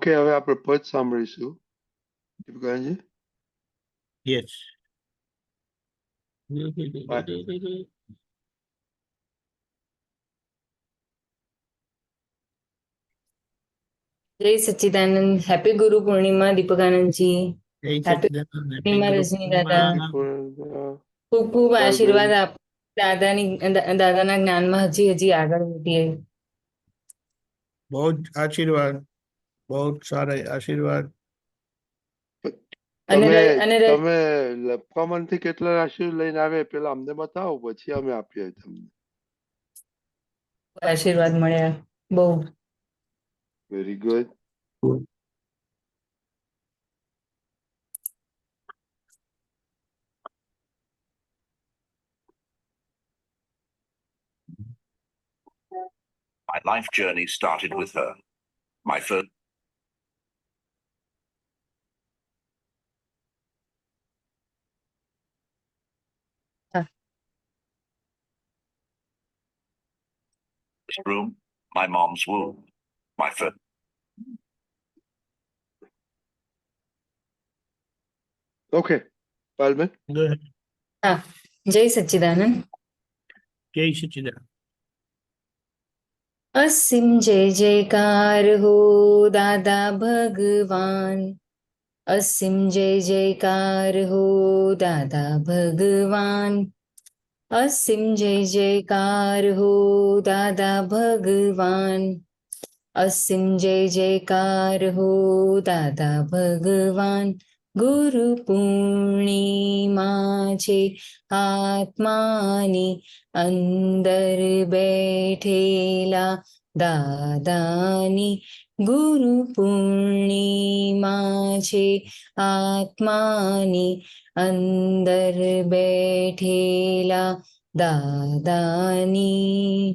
Okay, હવે આપણે પદ સાંભળીશું. દીપકાજી. યસ. जय सच्चिदानंद. हैप्पी गुरु पूर्णिमा दीपकानंद जी. જય हैप्पी સચ્ચિદાનંદ. પૂર્ણિમા રજની દાદા. ખૂબ ખૂબ જય આશીર્વાદ આપ દાદાના જ્ઞાનમાં હજી આગળ વધીએ. બહુ જ આશીર્વાદ, બહુ જ સારા આશીર્વાદ. તમે લપકામણ થી કેટલા રાશિ લઈને આવે પેલા અમને બતાવો, પછી અમે આપીએ તમને. આશીર્વાદ મળ્યા બહુ. Very good. My life journey started with her. My first room, my mom's womb. My first okay Palben. હા, જય સચ્ચિદાનંદ. જય સચ્ચિદાનંદ. અસીમ જય જયકાર હો દાદા ભગવાન. અસીમ જય જયકાર હો દાદા ભગવાન. અસીમ જય જયકાર હો દાદા ભગવાન. અસીમ જય જયકાર હો દાદા ભગવાન. ગુરુ પૂર્ણિમા છે આત્માની અંદર બેઠેલા દાદાની. ગુરુ પૂર્ણિમા છે આત્માની અંદર બેઠેલા દાદાની.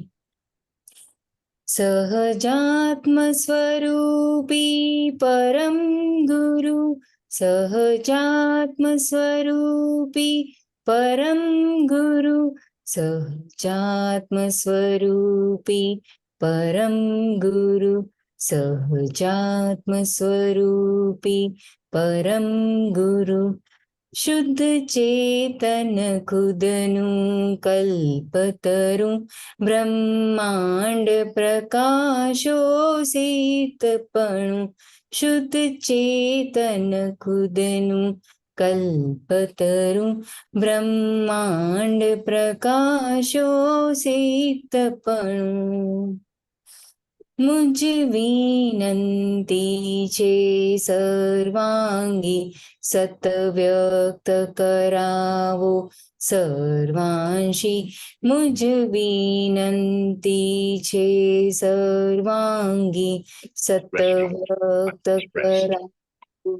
સહજાત્મ સ્વરૂપી પરમ ગુરુ. સહજાત્મ સ્વરૂપી પરમ ગુરુ. સહજાત્મ સ્વરૂપી પરમ ગુરુ. સહજાત્મ સ્વરૂપી પરમ ગુરુ. શુદ્ધ ચેતન ખુદનું કલ્પતરું. બ્રહ્માંડ પ્રકાશો શીતપણું. શુદ્ધ ચેતન ખુદનું કલ્પતરું. બ્રહ્માંડ પ્રકાશો શીતપણું. મુજ વિનંતી છે સર્વાંગી સતવ્યક્ત કરાવો સર્વાંશી. મુજ વિનંતી છે સર્વાંગી સતવ્યક્ત કરાવો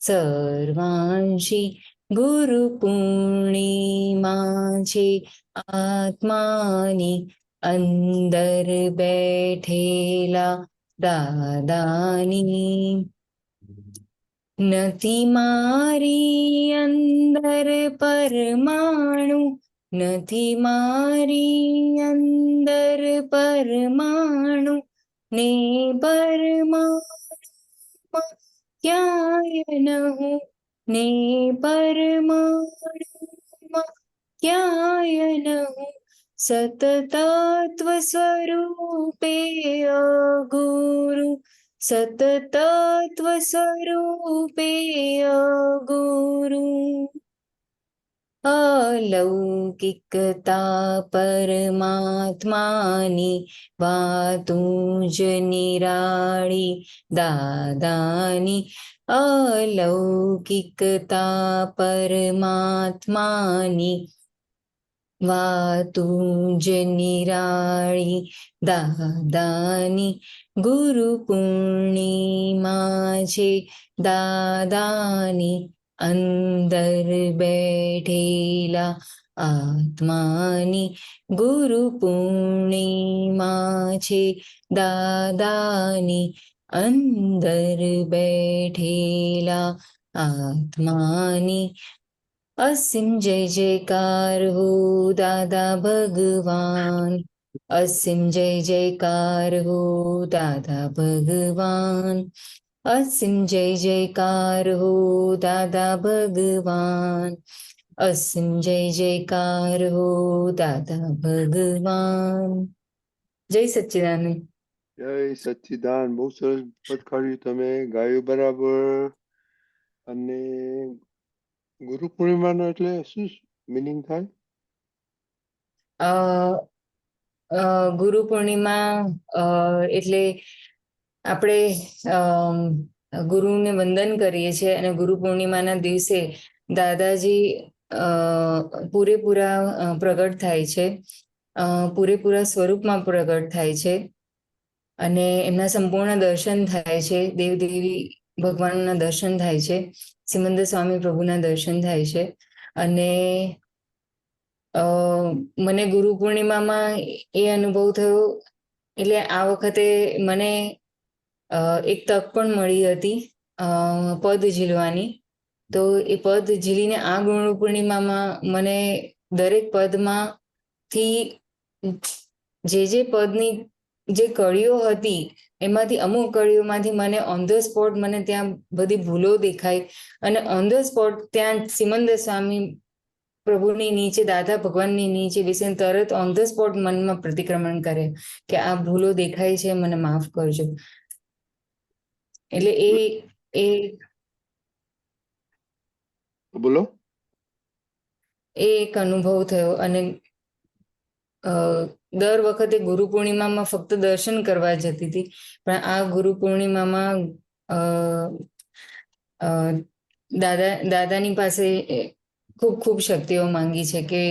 સર્વાંશી. ગુરુ પૂર્ણિમા છે આત્માની અંદર બેઠેલા દાદાની. નથી મારી અંદર પરમાણુ. નથી મારી અંદર પરમાણુ. ને પરમાણુમાં ક્યાંય ન હું. ને પરમાણુમાં ક્યાંય ન હું. સતતત્વ સ્વરૂપે અગુરુ. સતતત્વ સ્વરૂપે અગુરુ. અલૌકિકતા પરમાત્માની વાતું જ નિરાળી દાદાની. અલૌકિકતા પરમાત્માની વાતું જ નિરાળી દાદાની. ગુરુ પૂર્ણિમા છે દાદાની અંદર બેઠેલા આત્માની. ગુરુ પૂર્ણિમા છે દાદાની અંદર બેઠેલા આત્માની. અસીમ જય જયકાર હો દાદા ભગવાન. અસીમ જય જયકાર હો દાદા ભગવાન. અસીમ જય જયકાર હો દાદા ભગવાન, અસીમ જય જયકાર હો દાદા ભગવાન. જય સચ્ચિદાનંદ. જય સચ્ચિદાન. બહુ સરસ પદ કાઢ્યું તમે, ગાયું બરાબર. અને ગુરુ પૂર્ણિમાનો એટલે શું મિનિંગ થાય? ગુરુ પૂર્ણિમા એટલે આપણે ગુરુને વંદન કરીએ છીએ અને ગુરુ પૂર્ણિમાના દિવસે દાદાજી પૂરેપૂરા પ્રગટ થાય છે, પૂરેપૂરા સ્વરૂપમાં પ્રગટ થાય છે અને એમના સંપૂર્ણ દર્શન થાય છે. દેવદેવી ભગવાનના દર્શન થાય છે, સિમંદર સ્વામી પ્રભુના દર્શન થાય છે. અને મને ગુરુ પૂર્ણિમામાં એ અનુભવ થયો, એટલે આ વખતે મને એક તક પણ મળી હતી પદ ઝીલવાની. તો એ પદ ઝીલીને આ ગુરુ પૂર્ણિમામાં મને દરેક પદમાંથી જે પદની જે કળીઓ હતી એમાંથી અમુક કળીઓમાંથી મને ઓન ધ સ્પોટ મને ત્યાં બધી ભૂલો દેખાઈ અને ઓન ધ સ્પોટ ત્યાં સિમંદર સ્વામી પ્રભુની નીચે, દાદા ભગવાનની નીચે બેસીને તરત ઓન ધ સ્પોટ મનમાં પ્રતિક્રમણ કરે કે આ ભૂલો દેખાય છે, મને માફ કરજો. એટલે એ બોલો. એક અનુભવ થયો. અને દર વખતે ગુરુ પૂર્ણિમામાં ફક્ત દર્શન કરવા જતી હતી, પણ આ ગુરુ પૂર્ણિમામાં દાદાની પાસે ખૂબ ખૂબ શક્તિઓ માંગી છે કે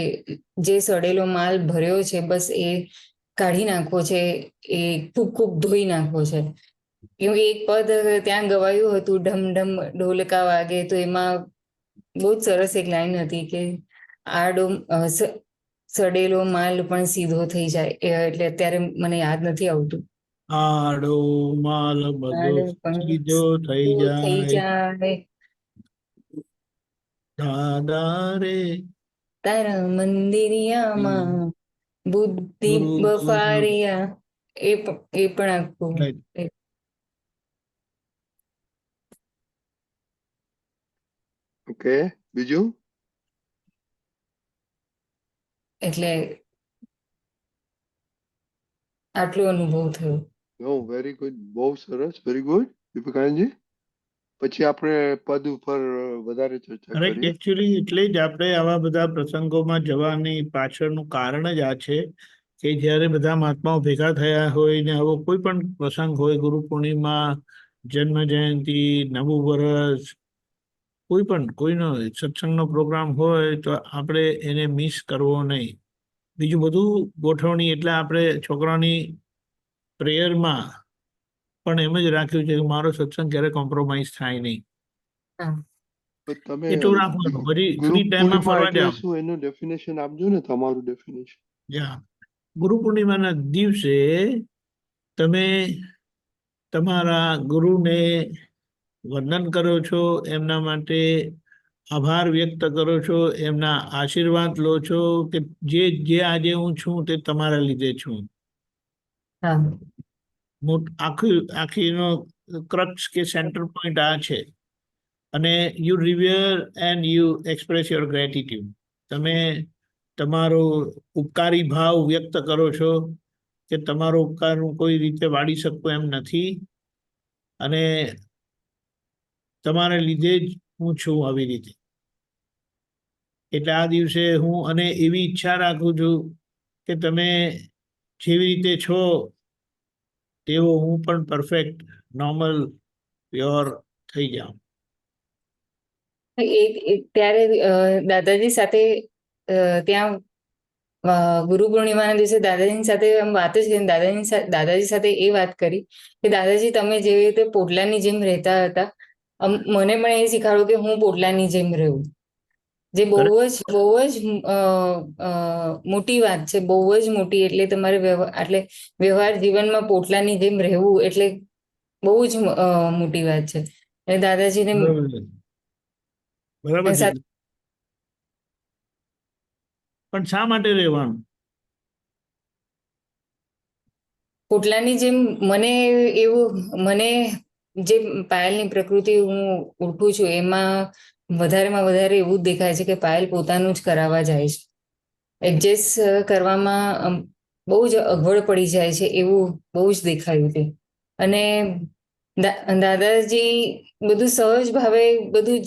જે સડેલો માલ ભર્યો છે બસ એ કાઢી નાખવો છે, એ ખૂબ ખૂબ ધોઈ નાખવો છે. કેમ એક પદ ત્યાં ગવાયું હતું, ઢમ ઢમ ઢોલકા વાગે, તો એમાં બહુ જ સરસ એક લાઈન હતી કે આડો સડેલો માલ પણ સીધો થઈ જાય. એટલે અત્યારે મને યાદ નથી આવતું. આડો માલ બધો સીધો થઈ જાય, દાદા રે તારા મંદિરિયામાં બુદ્ધિ બફારિયા. એ પણ આખું. ઓકે, બીજું? એટલે આટલો અનુભવ થયો. વેરી ગુડ, બહુ સરસ, વેરી ગુડ દીપકાનંદજી. પછી આપણે પદ ઉપર વધારે ચર્ચા કરીએ. એકચ્યુઅલી એટલે જ આપણે આવા બધા પ્રસંગોમાં જવાની પાછળનું કારણ જ આ છે કે જ્યારે બધા મહાત્માઓ ભેગા થયા હોય ને આવો કોઈ પણ પ્રસંગ હોય, ગુરુ પૂર્ણિમા, જન્મ જયંતિ, નવું વર્ષ, કોઈ પણ કોઈનો સત્સંગનો પ્રોગ્રામ હોય તો આપણે એને મિસ કરવો નહીં. બીજું બધું ગોઠવણી એટલે આપણે છોકરાની પ્રેયરમાં પણ એમ જ રાખ્યું છે કે મારો સત્સંગ ક્યારે કોમ્પ્રોમાઇઝ થાય નહીં. તમે એટલું રાખવાનું. પછી ગુરુ ફ્રી ટાઈમમાં પૂર્ણિમા ફરવા એટલે જાવ. શું એનું ડેફિનેશન આપજો ને, તમારું ડેફિનેશન. ગુરુ પૂર્ણિમાના દિવસે તમે તમારા ગુરુને વંદન કરો છો, એમના માટે આભાર વ્યક્ત કરો છો, એમના આશીર્વાદ લો છો કે જે આજે હું છું તે તમારા લીધે છું. આખીનો ક્રક્સ કે સેન્ટર પોઈન્ટ આ છે. અને you revere and you express your gratitude. તમે તમારો ઉપકારી ભાવ વ્યક્ત કરો છો કે તમારો ઉપકાર હું કોઈ રીતે વાળી શકું એમ નથી અને તમારા લીધે જ હું છું આવી રીતે. એટલે આ દિવસે હું અને એવી ઈચ્છા રાખું છું કે તમે જેવી રીતે છો તેવો હું પણ પરફેક્ટ, નોર્મલ, પ્યોર થઈ જાઉં. ત્યારે દાદાજી સાથે ત્યાં ગુરુ પૂર્ણિમાના દિવસે દાદાજીની સાથે વાત જ કરી. દાદાજી સાથે એ વાત કરી કે દાદાજી તમે જેવી રીતે પોટલાની જેમ રહેતા હતા, મને પણ એ શીખવાડ્યું કે હું પોટલાની જેમ રહું. જે બહુ જ મોટી વાત છે, બહુ જ મોટી. એટલે તમારે વ્યવહાર જીવનમાં પોટલાની જેમ રહેવું એટલે બહુ જ મોટી વાત છે. એટલે દાદાજીને બરાબર છે. પણ શા માટે રહેવાનું? પોટલાની જેમ મને જે પાયલની પ્રકૃતિ હું ઓળખું છું એમાં વધારેમાં વધારે એવું જ દેખાય છે કે પાયલ પોતાનું જ કરાવવા જાય છે. એડજસ્ટ કરવામાં બહુ જ અગવડ પડી જાય છે એવું બહુ જ દેખાયું તે. અને દાદાજી બધું સહજ ભાવે બધું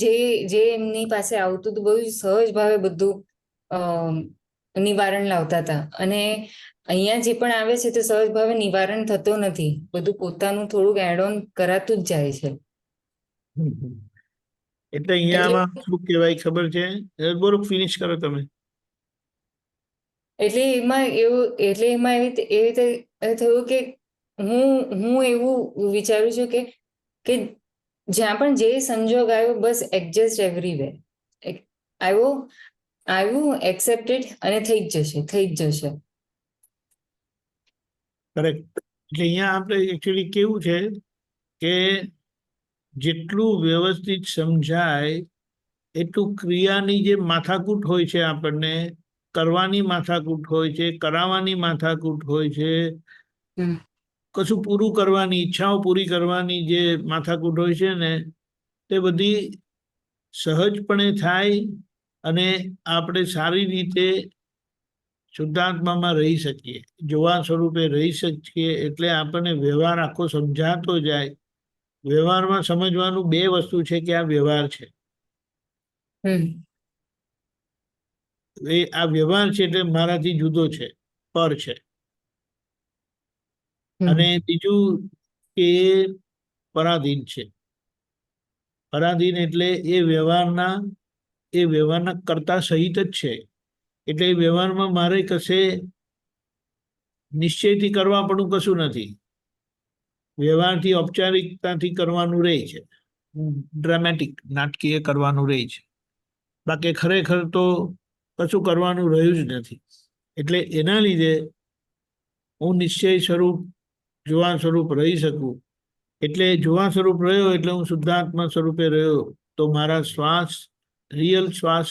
જે એમની પાસે આવતું હતું બધું સહજ ભાવે બધું નિવારણ લાવતા હતા. અને અહીંયા જે પણ આવે છે તે સહજ ભાવે નિવારણ થતો નથી, બધું પોતાનું થોડુંક એડ ઓન કરાતું જ જાય છે. એટલે અહીંયામાં શું કહેવાય ખબર છે? બોલો, ફિનિશ કરો તમે. એટલે એમાં એવી રીતે થયું કે હું એવું વિચારું છું કે જ્યાં પણ જે સંજોગ આવ્યો બસ એડજસ્ટ એવરીવેર આવ્યું એક્સેપ્ટેડ અને થઈ જ જશે. કરેક્ટ. એટલે અહીંયા આપણે એકચ્યુઅલી કેવું છે કે જેટલું વ્યવસ્થિત સમજાય એટલું ક્રિયાની જે માથાકૂટ હોય છે, આપણને કરવાની માથાકૂટ હોય છે, કરાવવાની માથાકૂટ હોય છે, કશું પૂરું કરવાની ઈચ્છાઓ પૂરી કરવાની જે માથાકૂટ હોય છે ને, તે બધી સહજપણે થાય અને આપણે સારી રીતે શુદ્ધાત્મામાં રહી શકીએ, જોવા સ્વરૂપે રહી શકીએ. એટલે આપણને વ્યવહાર આખો સમજાતો જાય. વ્યવહારમાં સમજવાનું બે વસ્તુ છે કે આ વ્યવહાર છે, આ વ્યવહાર છે એટલે મારાથી જુદો છે, પર છે. અને બીજું કે પરાધીન છે. પરાધીન એટલે એ વ્યવહારના કરતા સહિત જ છે. એટલે એ વ્યવહારમાં મારે કશે નિશ્ચયથી કરવા પણ કશું નથી. વ્યવહારથી ઔપચારિકતાથી કરવાનું રહે છે, ડ્રામેટિક નાટકીય કરવાનું રહે છે. બાકી ખરેખર તો કશું કરવાનું રહ્યું જ નથી. એટલે એના લીધે હું નિશ્ચય સ્વરૂપ જોવા સ્વરૂપ રહી શકું. એટલે જોવા સ્વરૂપ રહ્યો એટલે હું શુદ્ધાત્મા સ્વરૂપે રહ્યો. તો મારા શ્વાસ, રિયલ શ્વાસ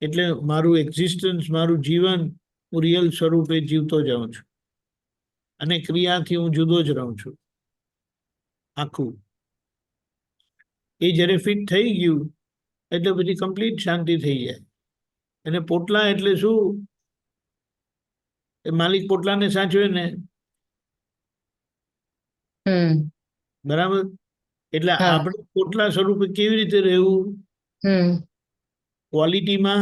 એટલે મારું એક્ઝિસ્ટન્સ, મારું જીવન હું રિયલ સ્વરૂપે જીવતો જાઉં છું. અને ક્રિયાથી હું જુદો જ રહું છું આખું. એ જ્યારે ફિટ થઈ ગયું એટલે પછી કમ્પ્લીટ શાંતિ થઈ જાય. અને પોટલા એટલે શું? એ માલિક પોટલાને સાચવે ને, બરાબર? એટલે આપણે પોટલા સ્વરૂપે કેવી રીતે રહેવું? ક્વોલિટીમાં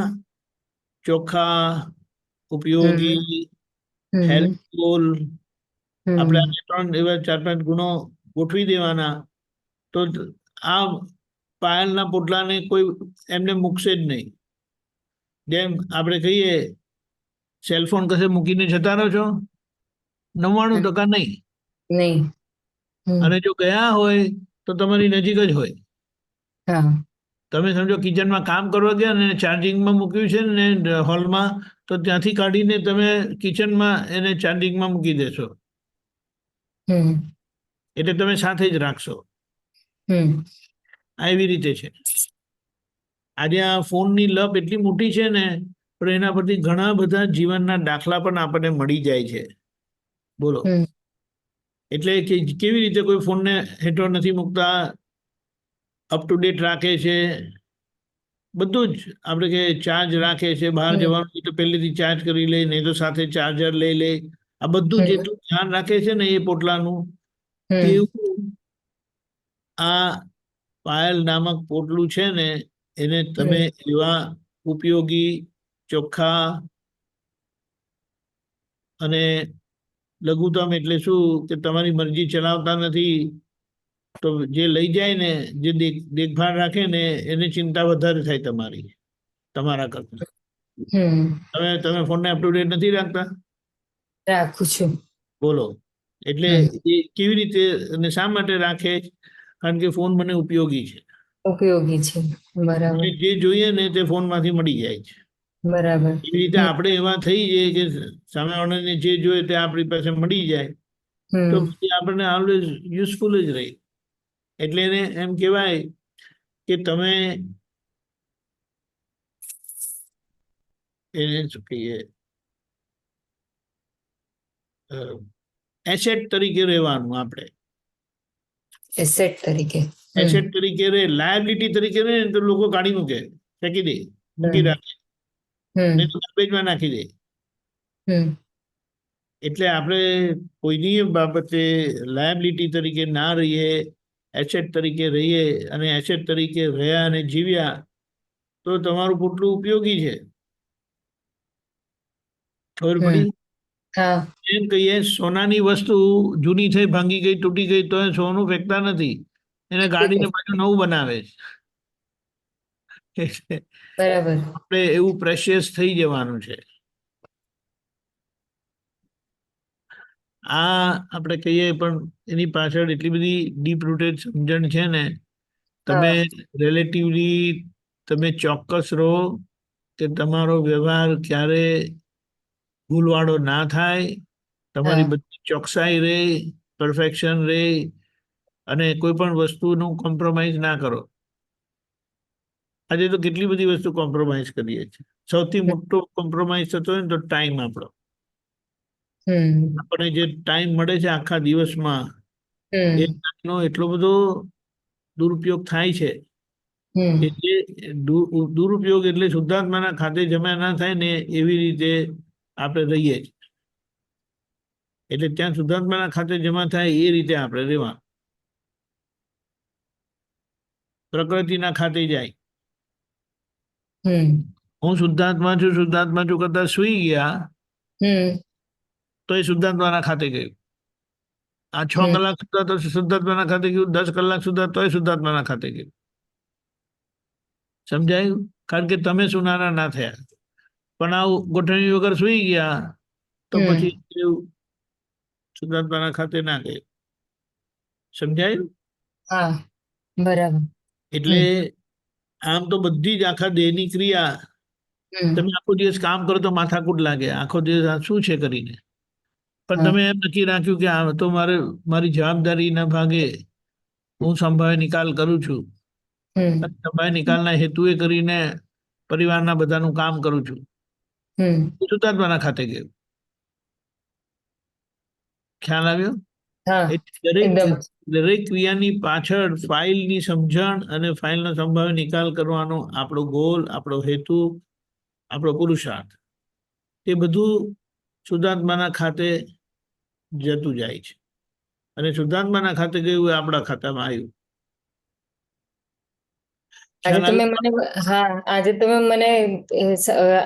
ચોખ્ખા, ઉપયોગી, હેલ્પફુલ, આપણે 3 એવા 4-5 ગુણો ગોઠવી દેવાના. તો આ પાયલના પોટલાને કોઈ એમને મૂકશે જ નહીં. જેમ આપણે કહીએ સેલફોન કશે મૂકીને જતા રહો છો, 99% નહીં. અને જો ગયા હોય તો તમારી નજીક જ હોય. તમે સમજો કિચનમાં કામ કરવા ગયા ને ચાર્જિંગમાં મૂક્યું છે ને હોલમાં, તો ત્યાંથી કાઢીને તમે કિચનમાં એને ચાર્જિંગમાં મૂકી દેશો. એટલે તમે સાથે જ રાખશો. આ એવી રીતે છે. આજે આ ફોનની લપ એટલી મોટી છે ને, પણ એના પરથી ઘણા બધા જીવનના દાખલા પણ આપણને મળી જાય છે. બોલો. એટલે કેવી રીતે કોઈ ફોનને હેઠળ નથી મૂકતા, અપ ટુ ડેટ રાખે છે. બધું જ આપણે કે ચાર્જ રાખે છે. બહાર જવાનું તો પહેલેથી ચાર્જ કરી લે, નહીં તો સાથે ચાર્જર લઈ લે. આ બધું જેટલું ધ્યાન રાખે છે ને એ પોટલાનું, તેવું આ પાયલ નામક પોટલું છે ને, એને તમે એવા ઉપયોગી, ચોખ્ખા અને લઘુત્તમ એટલે શું કે તમારી મરજી ચલાવતા નથી, તો જે લઈ જાય ને, જે દેખભાળ રાખે ને, એને ચિંતા વધારે થાય તમારા કરતા. તમે ફોનને અપ ટુ ડેટ નથી રાખતા? રાખું છું. બોલો. એટલે એ કેવી રીતે અને શા માટે રાખે? કારણ કે ફોન મને ઉપયોગી છે. મને જે જોઈએ ને તે ફોનમાંથી મળી જાય છે. બરાબર. એવી રીતે આપણે એવા થઈ જઈએ કે સામેવાળાને જે જોઈએ તે આપણી પાસે મળી જાય, તો પછી આપણને ઓલવેઝ યુઝફુલ જ રહી. એટલે એને એમ કહેવાય કે તમે એને શું કહીએ, એસેટ તરીકે રહેવાનું આપણે. એસેટ તરીકે. એસેટ તરીકે રહે, લાયબિલિટી તરીકે રહે ને તો લોકો કાઢી મૂકે, ફેંકી દે, મૂકી રાખે, હમ ને તો ગાર્બેજમાં નાખી દે. હમ એટલે આપણે કોઈની બાબતે લાયબિલિટી તરીકે ના રહીએ, એસેટ તરીકે રહીએ, અને એસેટ તરીકે રહ્યા અને જીવ્યા તો તમારું પોટલું ઉપયોગી છે. ખબર હમ પડી? હા એમ કહીએ સોનાની વસ્તુ જૂની થઈ, ભાંગી ગઈ, તૂટી ગઈ તો એ સોનું ફેંકતા નથી, એને ગાડીને પાછું નવું બનાવે છે. બરાબર. આપણે એવું પ્રેશિયસ થઈ જવાનું છે. આ આપણે કહીએ પણ એની પાછળ એટલી બધી ડીપ રૂટેડ સમજણ છે ને. તમે રિલેટિવલી તમે ચોક્કસ રહો કે તમારો વ્યવહાર ક્યારે ભૂલવાળો ના થાય, તમારી બધી ચોકસાઈ રહે, પરફેક્શન રહે, અને કોઈ પણ વસ્તુનું કોમ્પ્રોમાઇઝ ના કરો. આજે તો કેટલી બધી વસ્તુ કોમ્પ્રોમાઇઝ કરીએ છીએ. સૌથી મોટો કોમ્પ્રોમાઇઝ થતો હોય ને તો ટાઈમ આપણો. આપણે જે ટાઈમ મળે છે આખા દિવસમાં, એ ટાઈમનો એટલો બધો દુરુપયોગ થાય છે કે જે દુરુપયોગ એટલે શુદ્ધાત્માના ખાતે જમા ના થાય ને એવી રીતે આપણે રહીએ છીએ. એટલે ત્યાં શુદ્ધાત્માના ખાતે જમા થાય એ રીતે આપણે રહેવાનું. પ્રકૃતિના ખાતે જાય, હું શુદ્ધાત્મા છું, શુદ્ધાત્મા છું કરતા સુઈ ગયા તો એ શુદ્ધાત્માના ખાતે ગયું. આ 6 કલાક સુધા તો શુદ્ધાત્માના ખાતે ગયું, 10 કલાક સુધા તો એ શુદ્ધાત્માના ખાતે ગયું. સમજાયું? કારણ કે તમે સુનારા ના થયા, પણ આવું ગોઠવણી વગર સુઈ ગયા તો પછી શુદ્ધાત્માના ખાતે ના ગયું. સમજાયું? હા બરાબર. એટલે આમ તો બધી જ આખા દેહની ક્રિયા, તમે આખો દિવસ કામ કરો તો માથાકૂટ લાગે, આખો દિવસ આ શું છે કરીને, પણ તમે એમ નક્કી રાખ્યું કે આ તો મારી જવાબદારીના ભાગે હું સંભાવે નિકાલ કરું છું, સંભાવે નિકાલના હેતુએ કરીને પરિવારના બધાનું કામ કરું છું, શુદ્ધાત્માના ખાતે ગયું. ખ્યાલ આવ્યો? હા દરેક એકદમ. દરેક ક્રિયાની પાછળ ફાઇલની સમજણ અને ફાઇલનો સંભાવ્ય નિકાલ કરવાનો આપણો ગોલ, આપણો હેતુ, આપણો પુરુષાર્થ, એ બધું શુદ્ધાત્માના ખાતે જતું જાય છે. અને શુદ્ધાત્માના ખાતે ગયું એ આપણા ખાતામાં આવ્યું. આજે તમે મને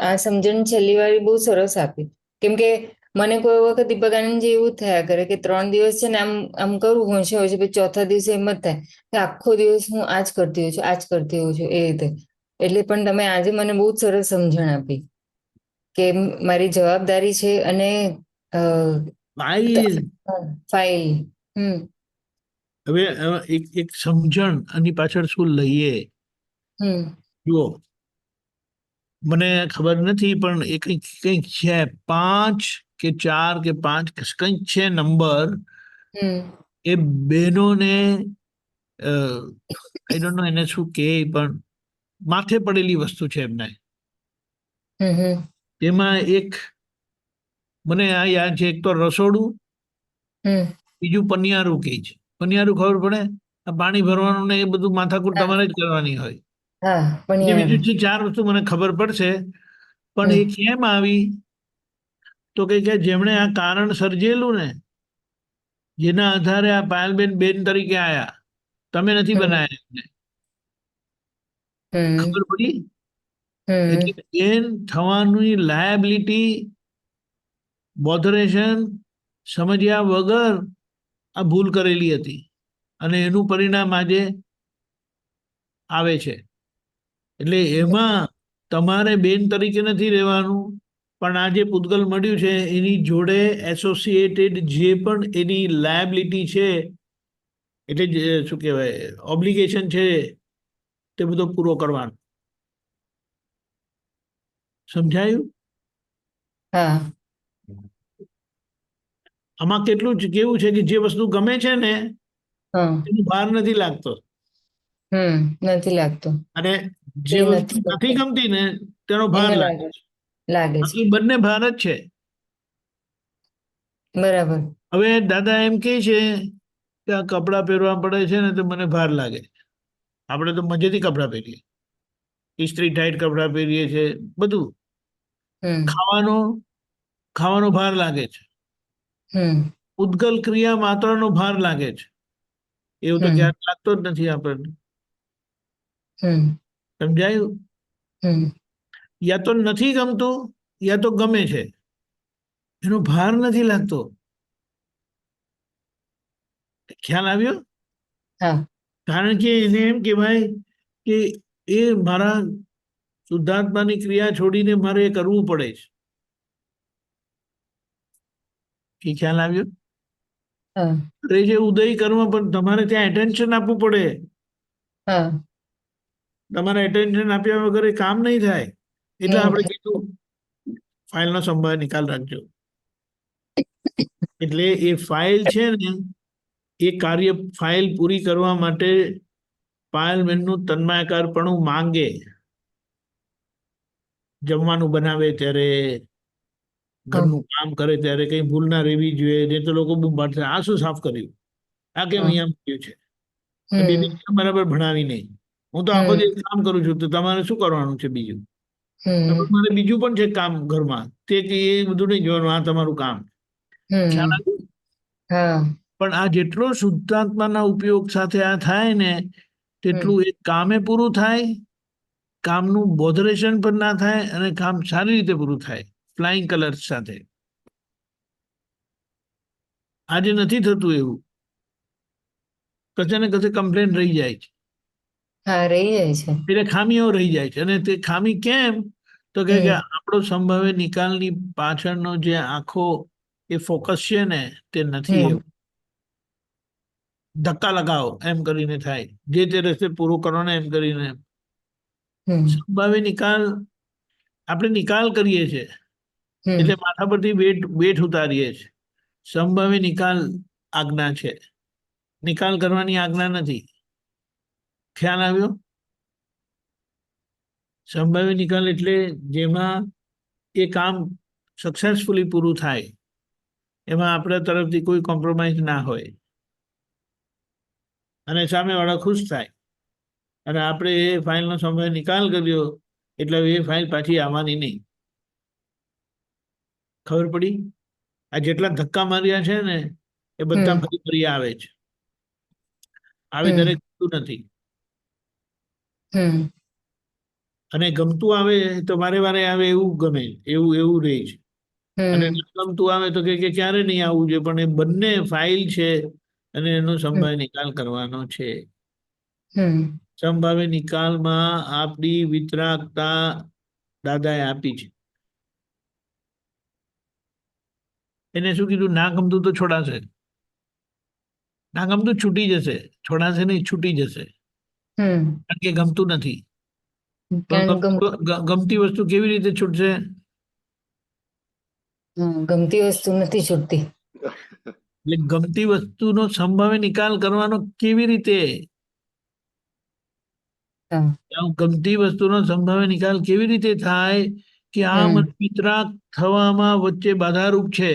આ સમજણ છેલ્લી વાર બહુ સરસ આપી. કેમ કે મને કોઈ વખત દીપકાનંદજી એવું જ થયા કરે કે 3 દિવસ છે ને આમ આમ કરવું હોશે પછી ચોથા દિવસે એમ જ થાય કે આખો દિવસ હું આ જ કરતી હોઉં છું, આ જ કરતી હોઉં છું, એ રીતે. એટલે પણ તમે આજે મને બહુ જ સરસ સમજણ આપી કે મારી જવાબદારી છે અને ફાઇલ. હવે એક સમજણ આની પાછળ શું લઈએ જુઓ, મને ખબર નથી પણ એ કંઈક છે 5 કે 4 કે 5 કંઈક છે નંબર. એ બહેનોને આઈ ડોન્ટ નો એને શું કહે, પણ માથે પડેલી વસ્તુ છે એમને. એમાં એક મને આ યાદ છે, એક તો રસોડું, બીજું પનિયારું કહે છે. પનિયારું ખબર પડે? આ પાણી ભરવાનું ને એ બધું માથાકૂટ તમારે જ કરવાની હોય. બીજું છે 4 વસ્તુ મને ખબર પડશે, પણ એ કેમ આવી તો કે જેમણે આ કારણ સર્જેલું ને, જેના આધારે આ પાયલબેન બેન તરીકે આયા, તમે નથી બનાયા એમને. ખબર પડી? એટલે બેન થવાની લાયબિલિટી બોધરેશન સમજ્યા વગર આ ભૂલ કરેલી હતી, અને એનું પરિણામ આજે આવે છે. એટલે એમાં તમારે બેન તરીકે નથી રહેવાનું, પણ આ જે પૂતગલ મળ્યું છે એની જોડે એસોસિએટેડ જે પણ એની લાયબિલિટી છે, એટલે શું કહેવાય ઓબ્લિગેશન છે, તે બધો પૂરો કરવાનો. સમજાયું? આમાં કેટલું કેવું છે કે જે વસ્તુ ગમે છે ને એનો ભાર નથી લાગતો, નથી લાગતો, અને જે વસ્તુ નથી ગમતી ને તેનો ભાર લાગે છે. બંને ભાર જ છે. બરાબર. હવે દાદા એમ કહે છે કે આ કપડાં પહેરવા પડે છે ને તો મને ભાર લાગે છે. આપણે તો મજેથી કપડાં પહેરીએ, ઇસ્ત્રી ટાઈટ કપડાં પહેરીએ છીએ, બધું. હમ ખાવાનો ભાર લાગે છે, હમ ઉદ્ગલ ક્રિયા માત્રનો ભાર લાગે છે. એવું તો હમ ક્યારેક લાગતો જ નથી આપણને. હમ સમજાયું? હમ યા તો નથી ગમતું યા તો ગમે છે, એનો ભાર નથી લાગતો. ખ્યાલ આવ્યો? હા કારણ કે એને એમ કહેવાય કે એ મારા શુદ્ધાત્માની ક્રિયા છોડીને મારે એ કરવું પડે છે. કે ખ્યાલ આવ્યો? હા અરે જે ઉદય કર્મ પણ તમારે ત્યાં એટેન્શન આપવું પડે. હા તમારે એટેન્શન આપ્યા વગર એ કામ નહીં થાય. એટલે નહીં આપણે થાય. કીધું ફાઇલનો સંભાળ નિકાલ રાખજો. એટલે એ ફાઇલ છે ને, એ કાર્ય ફાઇલ પૂરી કરવા માટે પાયલબેનનું તન્માયકારપણું માંગે. જમવાનું બનાવે ત્યારે, ઘરનું કામ કરે ત્યારે કઈ ભૂલ ના રહેવી જોઈએ. નહીં તો લોકો બૂમ પાડશે, આ શું સાફ કર્યું, આ કેમ હા. અહીંયા મૂક્યું છે, હમ બેબી બરાબર ભણાવી નહીં. હું તો આખો હમ દિવસ કામ કરું છું, તો તમારે શું કરવાનું છે બીજું? હમ મારે બીજું પણ છે કામ ઘરમાં, તે કે એ બધું નહીં જોવાનું, આ તમારું કામ. ખ્યાલ હમ આવ્યો? હા પણ આ જેટલો શુદ્ધાત્માના ઉપયોગ સાથે આ થાય ને, તેટલું એ કામે પૂરું થાય, કામનું બોધરેશન પણ ના થાય, અને કામ સારી રીતે પૂરું થાય, ફ્લાઇંગ કલર્સ સાથે. આજે નથી થતું એવું, કશે ને કશે કમ્પ્લેન રહી જાય છે, હા રહી જાય છે. એટલે ખામીઓ રહી જાય છે. અને તે ખામી કેમ? તો કે હમ આપણો સંભાવ્ય નિકાલની પાછળનો જે આખો એ ફોકસ છે ને, તે નથી હમ એવું. ધક્કા લગાવો એમ કરીને થાય, જે તે રસ્તે પૂરું કરો ને એમ કરીને. હમ સંભાવ્ય નિકાલ, આપણે નિકાલ કરીએ છીએ હમ એટલે માથા પરથી વેટ વેટ ઉતારીએ છીએ. સંભાવ્ય નિકાલ આજ્ઞા છે, નિકાલ કરવાની આજ્ઞા નથી. ખ્યાલ આવ્યો? સંભાવ્ય નિકાલ એટલે જેમાં એ કામ સક્સેસફુલી પૂરું થાય, એમાં આપણા તરફથી કોઈ કોમ્પ્રોમાઇઝ ના હોય, અને સામેવાળા ખુશ થાય. અને આપણે એ ફાઇલનો સમય નિકાલ કર્યો એટલે એ ફાઇલ પાછી આવવાની નહીં. ખબર પડી? આ જેટલા ધક્કા માર્યા છે ને, એ બધા હમ ફરી ફરી આવે છે. આવે હમ ત્યારે ગમતું નથી, હમ અને ગમતું આવે તો વારે વારે આવે એવું ગમે, એવું એવું રહે છે. અને હમ ન ગમતું આવે તો કે ક્યારે નહીં આવવું જોઈએ. પણ એ બંને ફાઇલ છે, અને એનો સંભાવ્ય નિકાલ કરવાનો છે. હમ સંભાવ્ય નિકાલમાં આપણી વિતરાગતા દાદાએ આપી છે. એને શું કીધું? ના ગમતું તો છોડાશે, ના ગમતું છૂટી જશે, છોડાશે નહીં, છૂટી જશે. હમ કારણ કે ગમતું નથી. પણ કારણ ગમ ગમતી વસ્તુ કેવી રીતે છૂટશે? ગમતી વસ્તુ નથી છૂટતી. એટલે ગમતી વસ્તુનો સંભાવ્ય નિકાલ કરવાનો કેવી રીતે? હા ગમતી વસ્તુનો સંભાવ્ય નિકાલ કેવી રીતે થાય કે આ હમ મને વિતરાગ થવામાં વચ્ચે બાધારૂપ છે.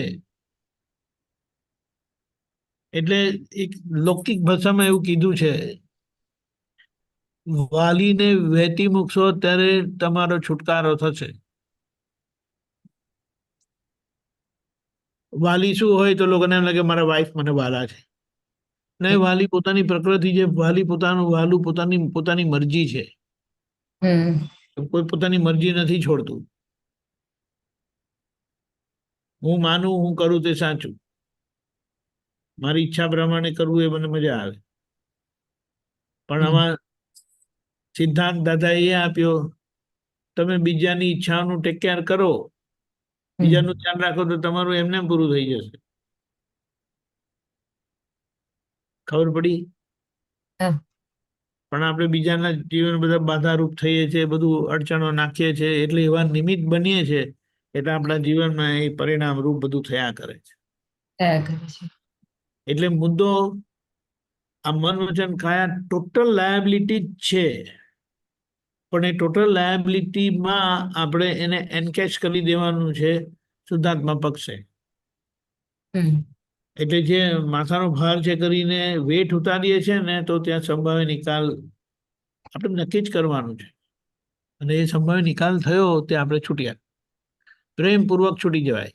એટલે એક લૌકિક ભાષામાં એવું કીધું છે, વાલીને વહેતી મૂકશો ત્યારે તમારો છુટકારો થશે. વાલી શું હોય તો લોકોને એમ લાગે મારા વાઈફ મને વાલા છે. નહીં, વાલી પોતાની પ્રકૃતિ છે, વાલી પોતાનું વાલું પોતાની મરજી છે. હમ કોઈ પોતાની મરજી નથી છોડતું. હું માનું, હું કરું તે સાચું, મારી ઈચ્છા પ્રમાણે કરવું એ મને મજા આવે. પણ આમાં સિદ્ધાંત દાદા એ આપ્યો, તમે બીજાની ઈચ્છાઓનું ટેક કેર કરો, બીજાનું ધ્યાન રાખો તો તમારું એમને પૂરું થઈ જશે. ખબર પડી? હા પણ આપણે બીજાના જીવન બધા બાધારૂપ થઈએ છીએ, બધું અડચણો નાખીએ છીએ, એટલે એવા નિમિત્ત બનીએ છીએ, એટલે આપણા જીવનમાં એ પરિણામ રૂપ બધું થયા કરે છે. થયા કરે છે. એટલે મુદ્દો આ મન વચન કાયા ટોટલ લાયબિલિટી છે. પણ એ ટોટલ લાયબિલિટીમાં આપણે એને એનકેશ કરી દેવાનું છે શુદ્ધાત્મા પક્ષે. હમ એટલે જે માથાનો ભાર છે કરીને વેટ ઉતારીએ છે ને તો ત્યાં સંભાવ્ય નિકાલ આપણે નક્કી જ કરવાનું છે, અને એ સંભાવ્ય નિકાલ થયો તે આપણે છૂટ્યા, પ્રેમપૂર્વક છૂટી જવાય.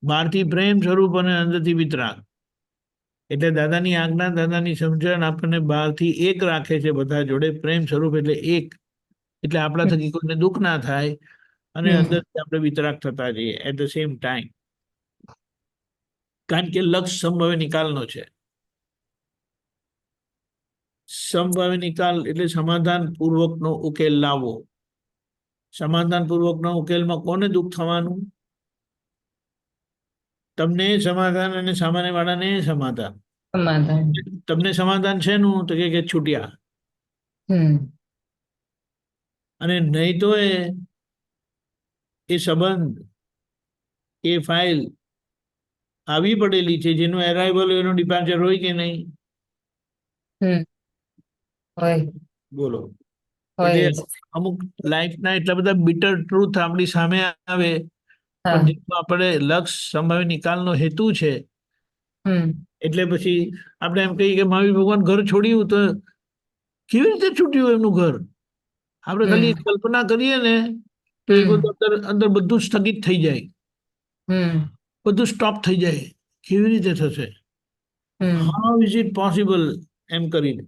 બહારથી પ્રેમ સ્વરૂપ અને અંદરથી વિતરાગ. એટલે દાદાની આજ્ઞા, દાદાની સમજણ આપણને બહારથી એક રાખે છે બધા જોડે, પ્રેમ સ્વરૂપ એટલે એક, એટલે આપણા થકી કોઈને દુઃખ ના થાય, અને અંદરથી આપણે વિતરાગ થતા જઈએ એટ ધ સેમ ટાઈમ. કારણ કે લક્ષ સંભાવ્ય નિકાલનો છે. સંભાવ્ય નિકાલ એટલે સમાધાન પૂર્વકનો ઉકેલ લાવવો. સમાધાન પૂર્વકના ઉકેલમાં કોને દુઃખ થવાનું? તમને સમાધાન અને સામાન્ય વાળાને સમાધાન. સમાધાન. તમને સમાધાન છે નું તો કે છૂટ્યા, અને નહીં તો એ સંબંધ, એ ફાઇલ આવી પડેલી છે જેનું એરાઇવલ એનું ડિપાર્ચર હોય કે નહીં? હોય. બોલો. હોય એટલે અમુક લાઈફના એટલા બધા બિટર ટ્રુથ આપણી સામે આવે, પણ જેમાં આપણે લક્ષ સંભાવ્ય નિકાલનો હેતુ છે, એટલે પછી આપણે એમ કહીએ કે મહાવીર ભગવાન ઘર છોડ્યું તો કેવી રીતે છૂટ્યું એમનું ઘર? આપણે ખાલી કલ્પના કરીએ ને તો એ બધું અંદર બધું સ્થગિત થઈ જાય, બધું સ્ટોપ થઈ જાય. કેવી રીતે થશે? How is it possible? એમ કરીને.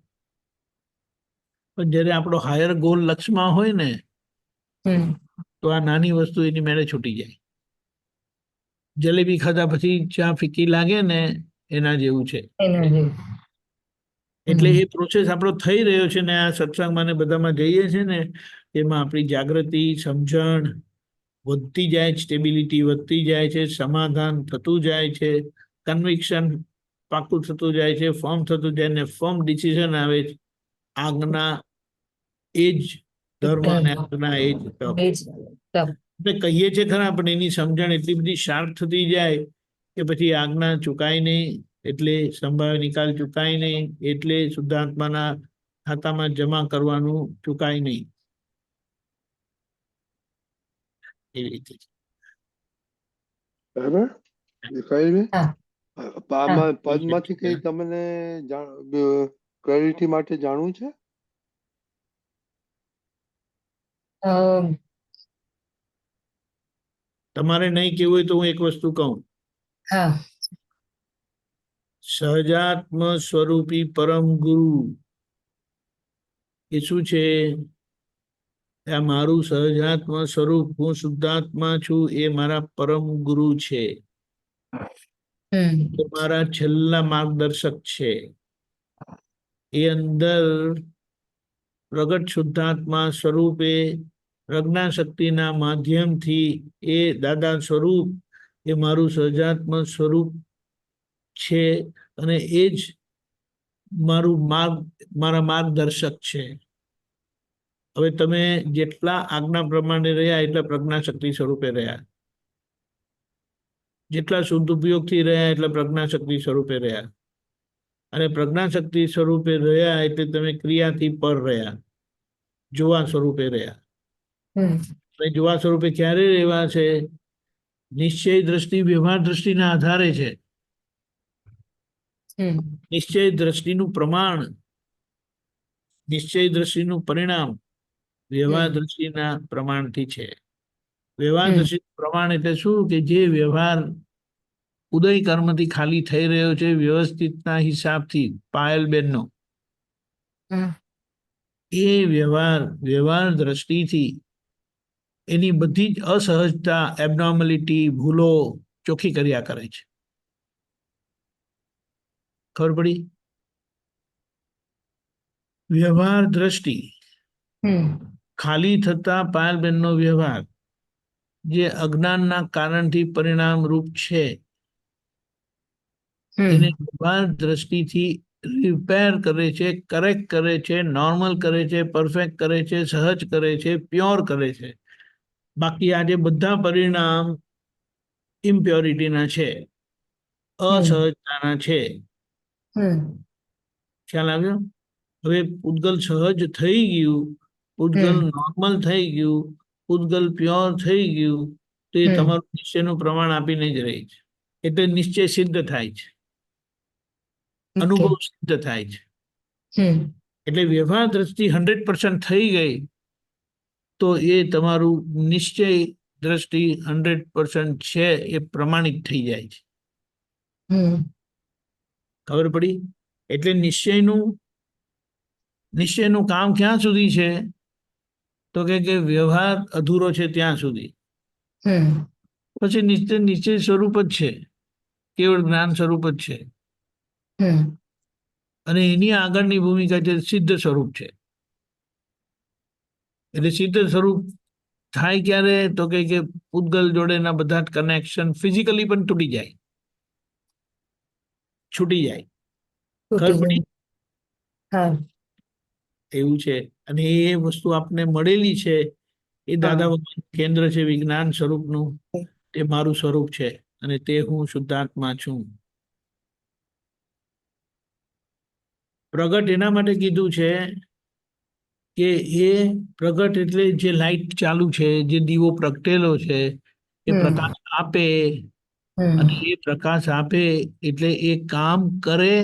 પણ જ્યારે આપણો હાયર ગોલ લક્ષ્યમાં હોય ને તો આ નાની વસ્તુ એની મેળે છૂટી જાય. જલેબી ખાધા પછી ચા ફીકી લાગે ને એના જેવું છે. એટલે એ પ્રોસેસ આપણો થઈ રહ્યો છે ને આ સત્સંગમાં ને બધામાં જઈએ છે ને એમાં આપણી જાગૃતિ, સમજણ વધતી જાય, સ્ટેબિલિટી વધતી જાય છે, સમાધાન થતું જાય છે, કન્વિક્શન પાકું થતું જાય છે, ફોર્મ થતું જાય ને ફોર્મ ડિસિઝન આવે છે. આજ્ઞા એ જ ધર્મ અને આજ્ઞા એ જ તપ. આપણે કહીએ છીએ ખરા, પણ એની સમજણ એટલી બધી શાર્પ થતી જાય કે પછી આજ્ઞા ચુકાય નહીં, એટલે સંભાવ્ય નિકાલ ચુકાય નહીં, એટલે શુદ્ધાત્માના ખાતામાં જમા કરવાનું ચુકાય નહીં. એવી રીતે બરાબર દેખાય ને? પદમાંથી કઈ તમને ક્લેરિટી માટે જાણવું છે? તમારે નહીં કેવું હોય તો હું એક વસ્તુ કહું. સહજાત્મ સ્વરૂપી પરમ ગુરુ એ શું છે? આ મારું સહજાત્મ સ્વરૂપ, હું શુદ્ધાત્મા છું, એ મારા પરમ ગુરુ છે, એ મારા છેલ્લા માર્ગદર્શક છે. એ અંદર પ્રગટ શુદ્ધાત્મા સ્વરૂપે પ્રજ્ઞા શક્તિના માધ્યમથી એ દાદા સ્વરૂપ, એ મારું સહજાત્મ સ્વરૂપ છે, અને એ જ મારા માર્ગદર્શક છે. હવે તમે જેટલા આજ્ઞા પ્રમાણે રહ્યા એટલા પ્રજ્ઞા શક્તિ સ્વરૂપે રહ્યા, જેટલા શુદ્ધ ઉપયોગથી રહ્યા એટલા પ્રજ્ઞા શક્તિ સ્વરૂપે રહ્યા, અને પ્રજ્ઞા શક્તિ સ્વરૂપે રહ્યા એટલે તમે ક્રિયાથી પર રહ્યા, જોવા સ્વરૂપે રહ્યા. જોવા સ્વરૂપે ક્યારે રહેવા છે? નિશ્ચય દ્રષ્ટિ વ્યવહાર દ્રષ્ટિના આધારે છે. નિશ્ચય દ્રષ્ટિનું પ્રમાણ, નિશ્ચય દ્રષ્ટિનું પરિણામ વ્યવહાર દ્રષ્ટિના પ્રમાણથી છે. વ્યવહાર દ્રષ્ટિનું પ્રમાણ એટલે શું? કે જે વ્યવહાર ઉદય કર્મથી ખાલી થઈ રહ્યો છે વ્યવસ્થિતના હિસાબથી, પાયલબેનનો એ વ્યવહાર દ્રષ્ટિથી એની બધી જ અસહજતા, એબનોર્મલિટી, ભૂલો ચોખ્ખી કર્યા કરે છે. ખબર પડી? વ્યવહાર દ્રષ્ટિ ખાલી થતા પાયલબેનનો વ્યવહાર જે અજ્ઞાનના કારણથી પરિણામ રૂપ છે, એને વ્યવહાર દ્રષ્ટિથી રિપેર કરે છે, કરેક્ટ કરે છે, નોર્મલ કરે છે, પરફેક્ટ કરે છે, સહજ કરે છે, પ્યોર કરે છે. બાકી આજે બધા પરિણામ ઇમ્પ્યોરિટીના છે, અસહજતાના છે. ખ્યાલ આવ્યો? હવે પૂતગલ સહજ થઈ ગયું, પૂતગલ નોર્મલ થઈ ગયું, પૂતગલ પ્યોર થઈ ગયું, તો એ તમારું નિશ્ચયનું પ્રમાણ આપીને જ રહી છે. એટલે નિશ્ચય સિદ્ધ થાય છે, ઓકે. અનુભવ સિદ્ધ થાય છે. હમ એટલે વ્યવહાર દ્રષ્ટિ 100% થઈ ગઈ તો એ તમારું નિશ્ચય દ્રષ્ટિ 100% છે એ પ્રમાણિત થઈ જાય છે. હમ ખબર પડી? એટલે નિશ્ચયનું કામ ક્યાં સુધી છે? તો કે વ્યવહાર અધૂરો છે ત્યાં સુધી. હમ પછી નિશ્ચય સ્વરૂપ જ છે, કેવળ જ્ઞાન સ્વરૂપ જ છે. હમ અને એની આગળની ભૂમિકા છે સિદ્ધ સ્વરૂપ છે. એટલે સિદ્ધ સ્વરૂપ થાય ક્યારે? તો કે પૂતગલ જોડેના બધા જ કનેક્શન ફિઝિકલી પણ તૂટી જાય, છૂટી જાય. ખબર તૂટી પડી? ગયું. હા એવું છે. અને એ વસ્તુ આપને મળેલી છે એ દાદા ભગવાન કેન્દ્ર છે વિજ્ઞાન સ્વરૂપનું. તે મારું સ્વરૂપ છે અને તે હું શુદ્ધાત્મા છું. પ્રગટ એના માટે કીધું છે કે એ પ્રગટ એટલે જે લાઈટ ચાલુ છે, જે દીવો પ્રગટેલો છે, એ હમ પ્રકાશ આપે. હમ અને એ પ્રકાશ આપે એટલે એ કામ કરે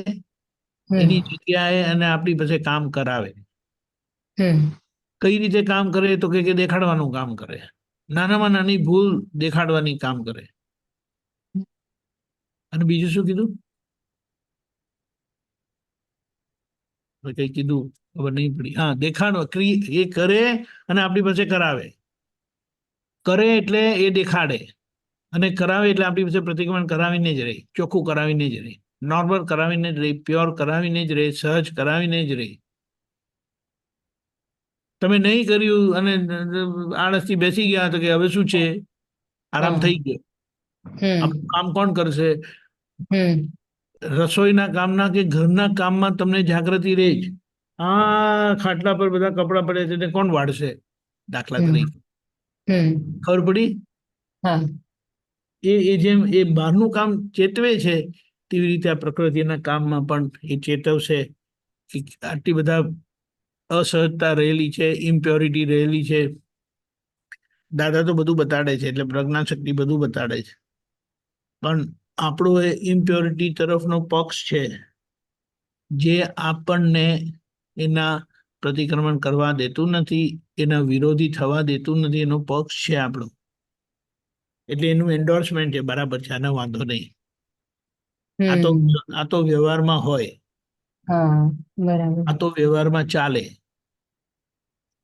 હમ એની જગ્યાએ અને આપણી પાસે કામ કરાવે. હમ કઈ રીતે કામ કરે? તો કે દેખાડવાનું કામ કરે. નાનામાં નાની ભૂલ દેખાડવાની કામ કરે. અને બીજું શું કીધું? કઈ કીધું ખબર નહીં પડી. હા, દેખાડો એ કરે અને આપણી પાસે કરાવે. કરે એટલે એ દેખાડે અને કરાવે એટલે આપણી પાસે પ્રતિક્રમણ કરાવીને જ રહે, ચોખ્ખું કરાવીને જ રહે, નોર્મલ કરાવીને જ રહે, પ્યોર કરાવીને જ રહે, સહજ કરાવીને જ રહે. તમે નહીં કર્યું અને આળસથી બેસી ગયા તો કે હવે શું છે, આરામ થઈ ગયો. હમ આપણું કામ કોણ કરશે? હમ રસોઈના કામના કે ઘરના કામમાં તમને જાગૃતિ રહે જ. આ ખાટલા પર બધા કપડાં પડે છે એટલે કોણ વાળશે? દાખલા હમ તરીકે. હમ ખબર પડી? હા એ જેમ એ બહારનું કામ ચેતવે છે તેવી રીતે આ પ્રકૃતિના કામમાં પણ એ ચેતવશે કે આટલી બધા અસહજતા રહેલી છે, ઇમ્પ્યોરિટી રહેલી છે. દાદા તો બધું બતાડે છે, એટલે પ્રજ્ઞા શક્તિ બધું બતાડે છે. પણ આપણો એ ઇમ્પ્યોરિટી તરફનો પક્ષ છે જે આપણને એના પ્રતિક્રમણ કરવા દેતું નથી, એના વિરોધી થવા દેતું નથી. એનો પક્ષ છે આપણો. એટલે એનું એન્ડોર્સમેન્ટ છે, બરાબર છે, આનો વાંધો નહીં. હમ આ તો વ્યવહારમાં હોય, હા બરાબર. આ તો વ્યવહારમાં ચાલે.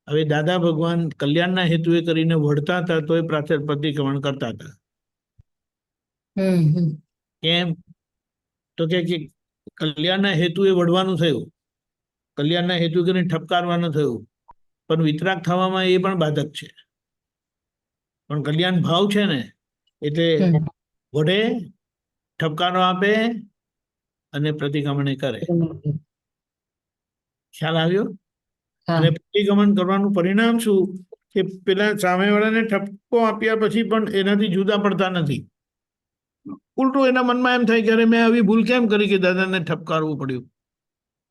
હવે દાદા ભગવાન કલ્યાણના હેતુએ કરીને વળતા હતા તો એ પ્રતિક્રમણ કરતા હતા. હમ કેમ? તો કે કલ્યાણના હેતુ એ વળવાનું થયું, કલ્યાણના હેતુ કરીને ઠપકારવાનું થયું. પણ વિતરાગ થવામાં એ પણ બાધક છે. પણ કલ્યાણ ભાવ છે ને એટલે હમ વઢે, ઠપકારો આપે અને પ્રતિક્રમણ કરે. ખ્યાલ આવ્યો? હા અને પ્રતિક્રમણ કરવાનું પરિણામ શું? કે પેલા સામેવાળાને ઠપકો આપ્યા પછી પણ એનાથી જુદા પડતા નથી. ઉલટું એના મનમાં એમ થાય કે અરે મેં આવી ભૂલ કેમ કરી કે દાદાને ઠપકારવું પડ્યું,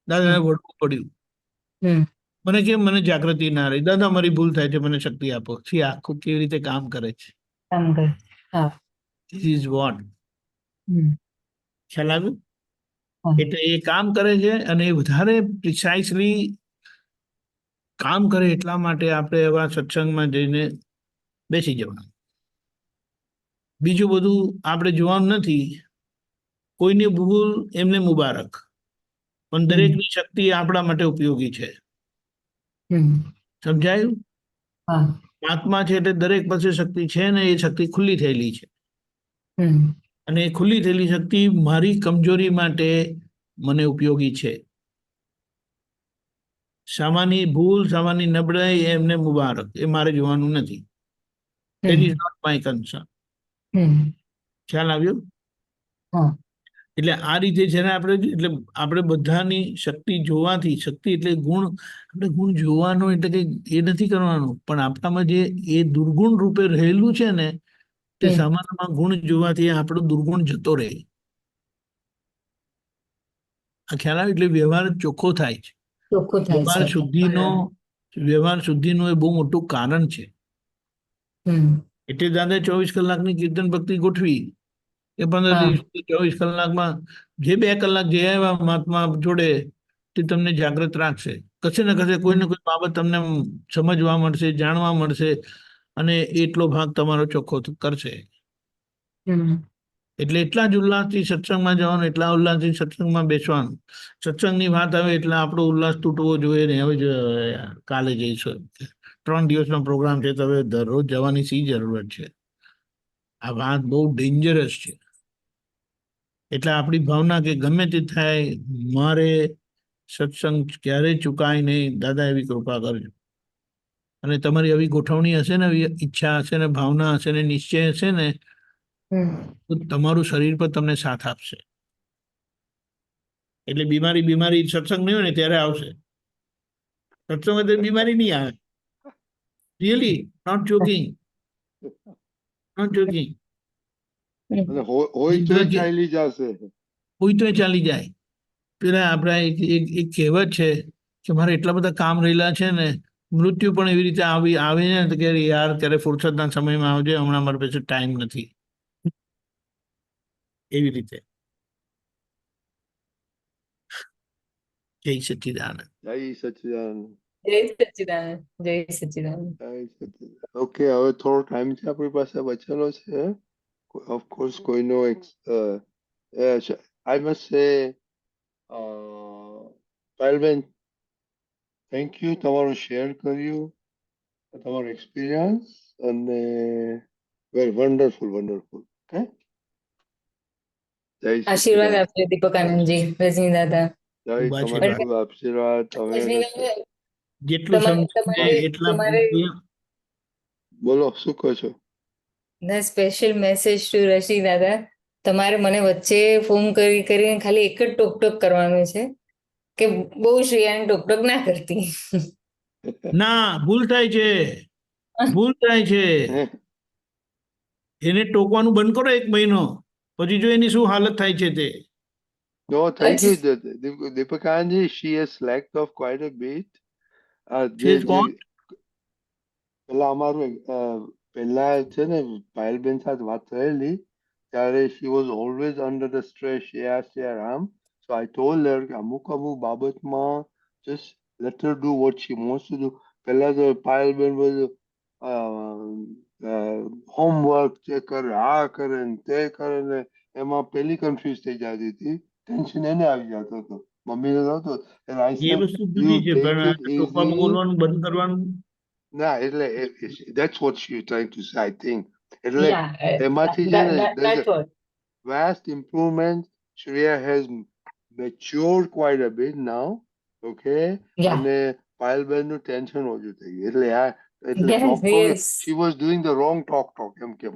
દાદાને વળવું પડ્યું. હમ મને કેમ, મને જાગૃતિ ના રહી? દાદા મારી ભૂલ થાય છે, મને શક્તિ આપો. થી આખું કેવી રીતે કામ કરે છે. કામ કર. હા ધીસ ઇઝ વોટ. હમ ખ્યાલ આવ્યું? હા એટલે એ કામ કરે છે અને એ વધારે પ્રિસાઇસલી કામ કરે એટલા માટે આપણે એવા સત્સંગમાં જઈને બેસી જવાનું. બીજું બધું આપણે જોવાનું નથી. કોઈની ભૂલ એમને મુબારક, પણ દરેકની શક્તિ આપણા માટે ઉપયોગી છે. હમ સમજાયું? હા આત્મા છે એટલે દરેક પાસે શક્તિ છે ને એ શક્તિ ખુલ્લી થયેલી છે. હમ અને એ ખુલ્લી થયેલી શક્તિ મારી કમજોરી માટે મને ઉપયોગી છે. સામાન્ય ભૂલ, સામાન્ય નબળાઈ એમને મુબારક, એ મારે જોવાનું નથી. That is not my concern. ખ્યાલ આવ્યો? હા એટલે આ રીતે છે ને એટલે આપણે બધાની શક્તિ જોવાથી, શક્તિ એટલે ગુણ, આપણે ગુણ જોવાનો એટલે કે એ નથી કરવાનું, પણ આપણામાં જે એ દુર્ગુણ રૂપે રહેલું છે ને તે સામાન્યમાં ગુણ જોવાથી આપણો દુર્ગુણ જતો રહે. આ ખ્યાલ આવે? એટલે વ્યવહાર ચોખ્ખો થાય છે. ચોખ્ખું થાય વ્યવહાર છે. શુદ્ધિનું એ બહુ મોટું કારણ છે. હમ એટલે દાદા 24 કલાકની કીર્તન ભક્તિ ગોઠવી એ 15 હા. દિવસ 24 કલાકમાં જે 2 કલાક જે આવ્યા મહાત્મા જોડે તે તમને જાગૃત રાખશે. કશે ને કશે કોઈ ને કોઈ બાબત તમને સમજવા મળશે, જાણવા મળશે, અને એટલો ભાગ તમારો ચોખ્ખો કરશે. હમ. એટલે એટલા જ ઉલ્લાસથી સત્સંગમાં જવાનું, એટલા ઉલ્લાસથી સત્સંગમાં બેસવાનું. સત્સંગની વાત આવે એટલે આપણો ઉલ્લાસ તૂટવો જોઈએ ને. હવે કાલે જઈશું, 3 દિવસનો પ્રોગ્રામ છે, તો હવે દરરોજ જવાની શી જરૂરત છે? આ વાત બહુ ડેન્જરસ છે. એટલે આપણી ભાવના કે ગમે તે થાય, મારે સત્સંગ ક્યારેય ચૂકાય નહીં. દાદા એવી કૃપા કરજો. અને તમારી આવી ગોઠવણી હશે ને, એવી ઈચ્છા હશે ને, ભાવના હશે ને, નિશ્ચય હશે ને, હમ. તો તમારું શરીર પર તમને સાથ આપશે. એટલે બીમારી સત્સંગ નહીં હોય ને ત્યારે આવશે. સત્સંગ હોય તો બીમારી નહીં આવે. Really, not joking, not joking. અને હોય તોય ચાલી જશે. કોઈ તો ચાલી જાય. પેલા આપણા એક કહેવત છે કે મારે એટલા બધા કામ રહેલા છે ને, મૃત્યુ પણ એવી રીતે આવે ને તો કે યાર ત્યારે ફુરસદના સમયમાં આવજે, હમણાં મારી પાસે ટાઈમ નથી. એવી રીતે. જય સચ્ચિદાનંદ. જય સચ્ચિદાનંદ. જય સચ્ચિદાનંદ. જય સચ્ચિદાનંદ. જય સચ્ચિદાનંદ. ઓકે, હવે થોડો ટાઈમ છે આપણી પાસે બચેલો છે. ઓફ કોર્સ કોઈનો આઈ મસ્ટ સે પાયલબેન, થેન્ક યુ તમારું શેર કર્યું, તમારો એક્સપિરિયન્સ, અને વેરી વન્ડરફુલ વન્ડરફુલ. ઓકે, જય આશીર્વાદ સચ્ચિદાનંદ. આપજો દીપક આનંદજી, રજની દાદા. જય ખૂબ તમારે આશીર્વાદ. ખૂબ આશીર્વાદ. તમે રજની જેટલું સમજે એટલા તમારે બોલો, શું કહો છો? સ્પેશિયલ મેસેજ ટુ રશી દાદા. તમારે મને વચ્ચે ફોન કરીને ખાલી એક જ ટોકટોક કરવાનું છે કે બહુ શ્રેયાને ટોકટોક ના કરતી. ના, ભૂલ થાય છે, ભૂલ થાય છે. એને ટોકવાનું બંધ કરો 1 મહિનો, પછી જો એની શું હાલત થાય છે તે. No, thank you, Deepakanji. She has slacked off quite a bit. છે જ કોણ? પેલા અમારું પહેલા છે ને પાયલબેન સાથે વાત થયેલી ત્યારે she was always under the stress. She asked Ram. So I told her કે અમુક બાબતમાં just let her do what she wants to do. પહેલા તો પાયલબેન બધું હોમવર્ક જે કરે, આ કરે ને તે કરે ને એમાં પેલી કન્ફ્યુઝ થઈ જતી હતી. ટેન્શન એને આવી જતો હતો, મમ્મીને નહોતો. And I એ said, વસ્તુ you જુદી છે, take પણ it ટોકવાનું easy. બોલવાનું બંધ કરવાનું. ના એટલે that's what she trying to say, I think. એટલે Yeah, એમાંથી છે ને there's a that's what. vast improvement. Shreya has matured quite a bit now. Okay, Yeah. અને પાયલબેન નું ટેન્શન ઓછું થઈ ગયું. એટલે એટલે Yes, talk yes. she was doing the wrong talk એમ કે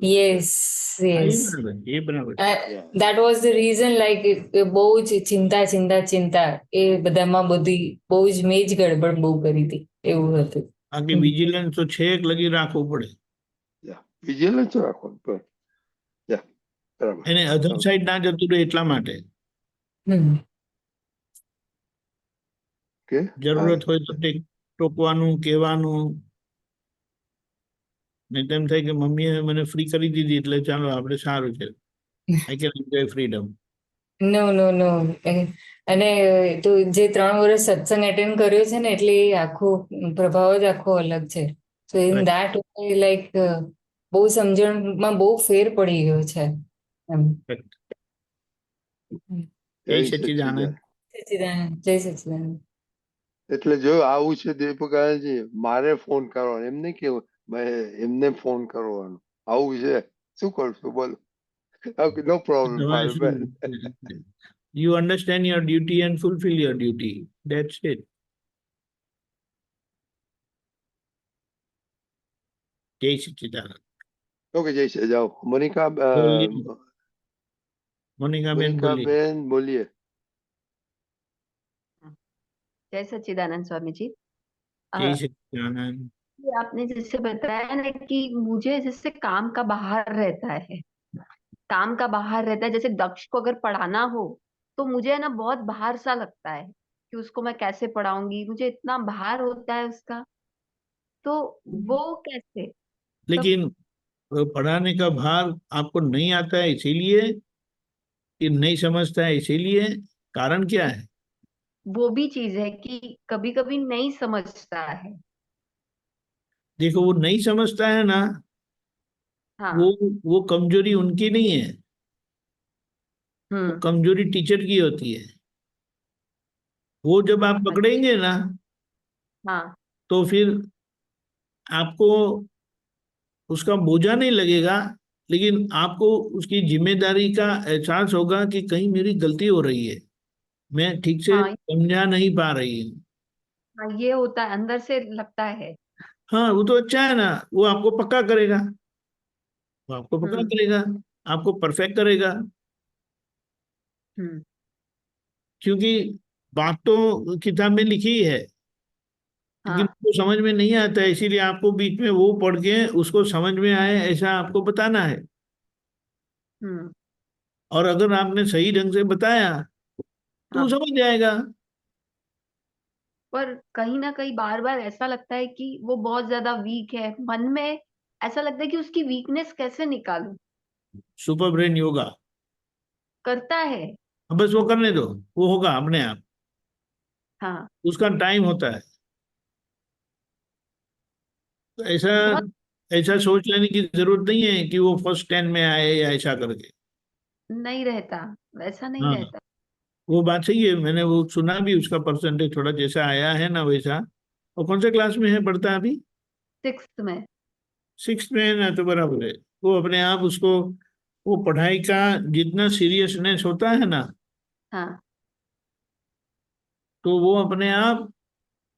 Yes, હા, yes. એ બરાબર. That was the reason, like બહુ જ ચિંતા એ બધામાં બધી બહુ જ મેં જ ગડબડ બહુ કરી હતી એવું હતું. બાકી વિજિલન્સ તો છેક લગી રાખવું પડે. વિજિલન્સ રાખવાનું પણ બરાબર. એને અધર સાઈડ ના જતું રહે એટલા માટે. ઓકે, જરૂરત હોય તો ટોકવાનું, કહેવાનું. નહીં તેમ થાય કે મમ્મીએ મને ફ્રી કરી દીધી એટલે ચાલો આપણે સારું છે, આઈ કેન એન્જોય ફ્રીડમ. નો નો નો. અને તો જે 3 વર્ષ સત્સંગ એટેન્ડ કર્યો છે ને એટલે એ આખો પ્રભાવ જ આખો અલગ છે. સો ઇન ધેટ લાઈક બહુ સમજણમાં બહુ ફેર પડી ગયો છે એમ. જય સચ્ચિદાનંદ. સચ્ચિદાનંદ. જય સચ્ચિદાનંદ. એટલે જો આવું છે દીપકાજી, મારે ફોન કરવાનો, એમ નહીં કેવું એમને ફોન કરવાનો, આવું છે. શું કરશું બોલો? Okay, no problem, Parveen. You understand your duty and fulfill your duty. That's it. જય સચ્ચિદાનંદ. ઓકે, જય શ્રી જાઓ. મોનિકાબેન મોનિકાબેન બોલીએ. जय सच्चिदानंद स्वामी जी। જય સચ્ચિદાનંદ. आपने जैसे बताया ना कि मुझे जैसे काम का बाहर रहता है, जैसे दक्ष को अगर पढ़ाना हो तो मुझे है ना बहुत बाहर सा लगता है कि उसको मैं कैसे पढ़ाऊंगी, मुझे इतना बाहर होता है उसका, तो वो कैसे? लेकिन तो पढ़ाने का भार आपको नहीं आता है इसीलिए, कि नहीं समझता है इसीलिए, कारण क्या है? वो भी चीज है कि कभी कभी नहीं समझता है। देखो, वो नहीं समझता है ना, वो हाँ। वो कमजोरी उनकी नहीं है, वो हम्म। कमजोरी टीचर की होती है। वो जब आप पकड़ेंगे ना, हाँ। तो फिर आपको उसका बोझा नहीं लगेगा, लेकिन आपको उसकी जिम्मेदारी का एहसास होगा कि कहीं मेरी गलती हो रही है, मैं ठीक से हाँ। समझा नहीं पा रही हूँ। हाँ, ये होता है, अंदर से लगता है। हाँ, वो तो अच्छा है ना, वो आपको पक्का करेगा, वो आपको पक्का हम्म। करेगा, आपको परफेक्ट करेगा। हम्म। क्योंकि बात तो किताब में लिखी ही है, लेकिन हाँ। उसको समझ में नहीं आता है, इसीलिए आपको बीच में वो पढ़ के उसको समझ में आए ऐसा आपको बताना है। हम्म। और अगर आपने सही ढंग से बताया तो वो हाँ, समझ जाएगा। पर कहीं ना कहीं बार बार ऐसा लगता है कि वो बहुत ज्यादा वीक है मन में। ऐसा लगता है कि उसकी वीकनेस कैसे निकालूं। Super brain yoga. करता है। अब बस वो करने दो, वो होगा अपने आप, हाँ। उसका टाइम होता है। तो ऐसा बहुत। ऐसा हम्म। सोच लेने की जरूरत नहीं है कि वो फर्स्ट 10 में आए या ऐसा करके। नहीं रहता, वैसा नहीं हाँ, रहता। वो बात सही है, मैंने वो सुना भी, उसका परसेंटेज थोड़ा जैसा आया है ना वैसा। और कौन से क्लास में है, पढ़ता है अभी? 6th में। 6th में है ना, तो बराबर है। वो अपने आप उसको, वो पढ़ाई का जितना सीरियसनेस होता है ना, हाँ। तो वो अपने आप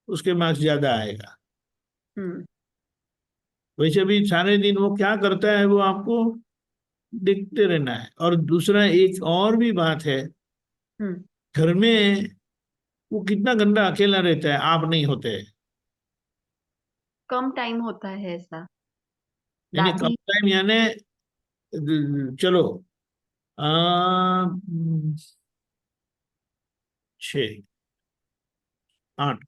उसके मार्क्स ज्यादा आएगा। हम्म। वैसे भी सारे दिन वो क्या करता है वो आपको देखते रहना है। और दूसरा एक और भी बात है, हम्म। घर में वो कितना गंदा अकेला रहता है, आप नहीं होते। कम टाइम होता है ऐसा। यानी कम दादी। टाइम, यानी चलो, आ, 6 8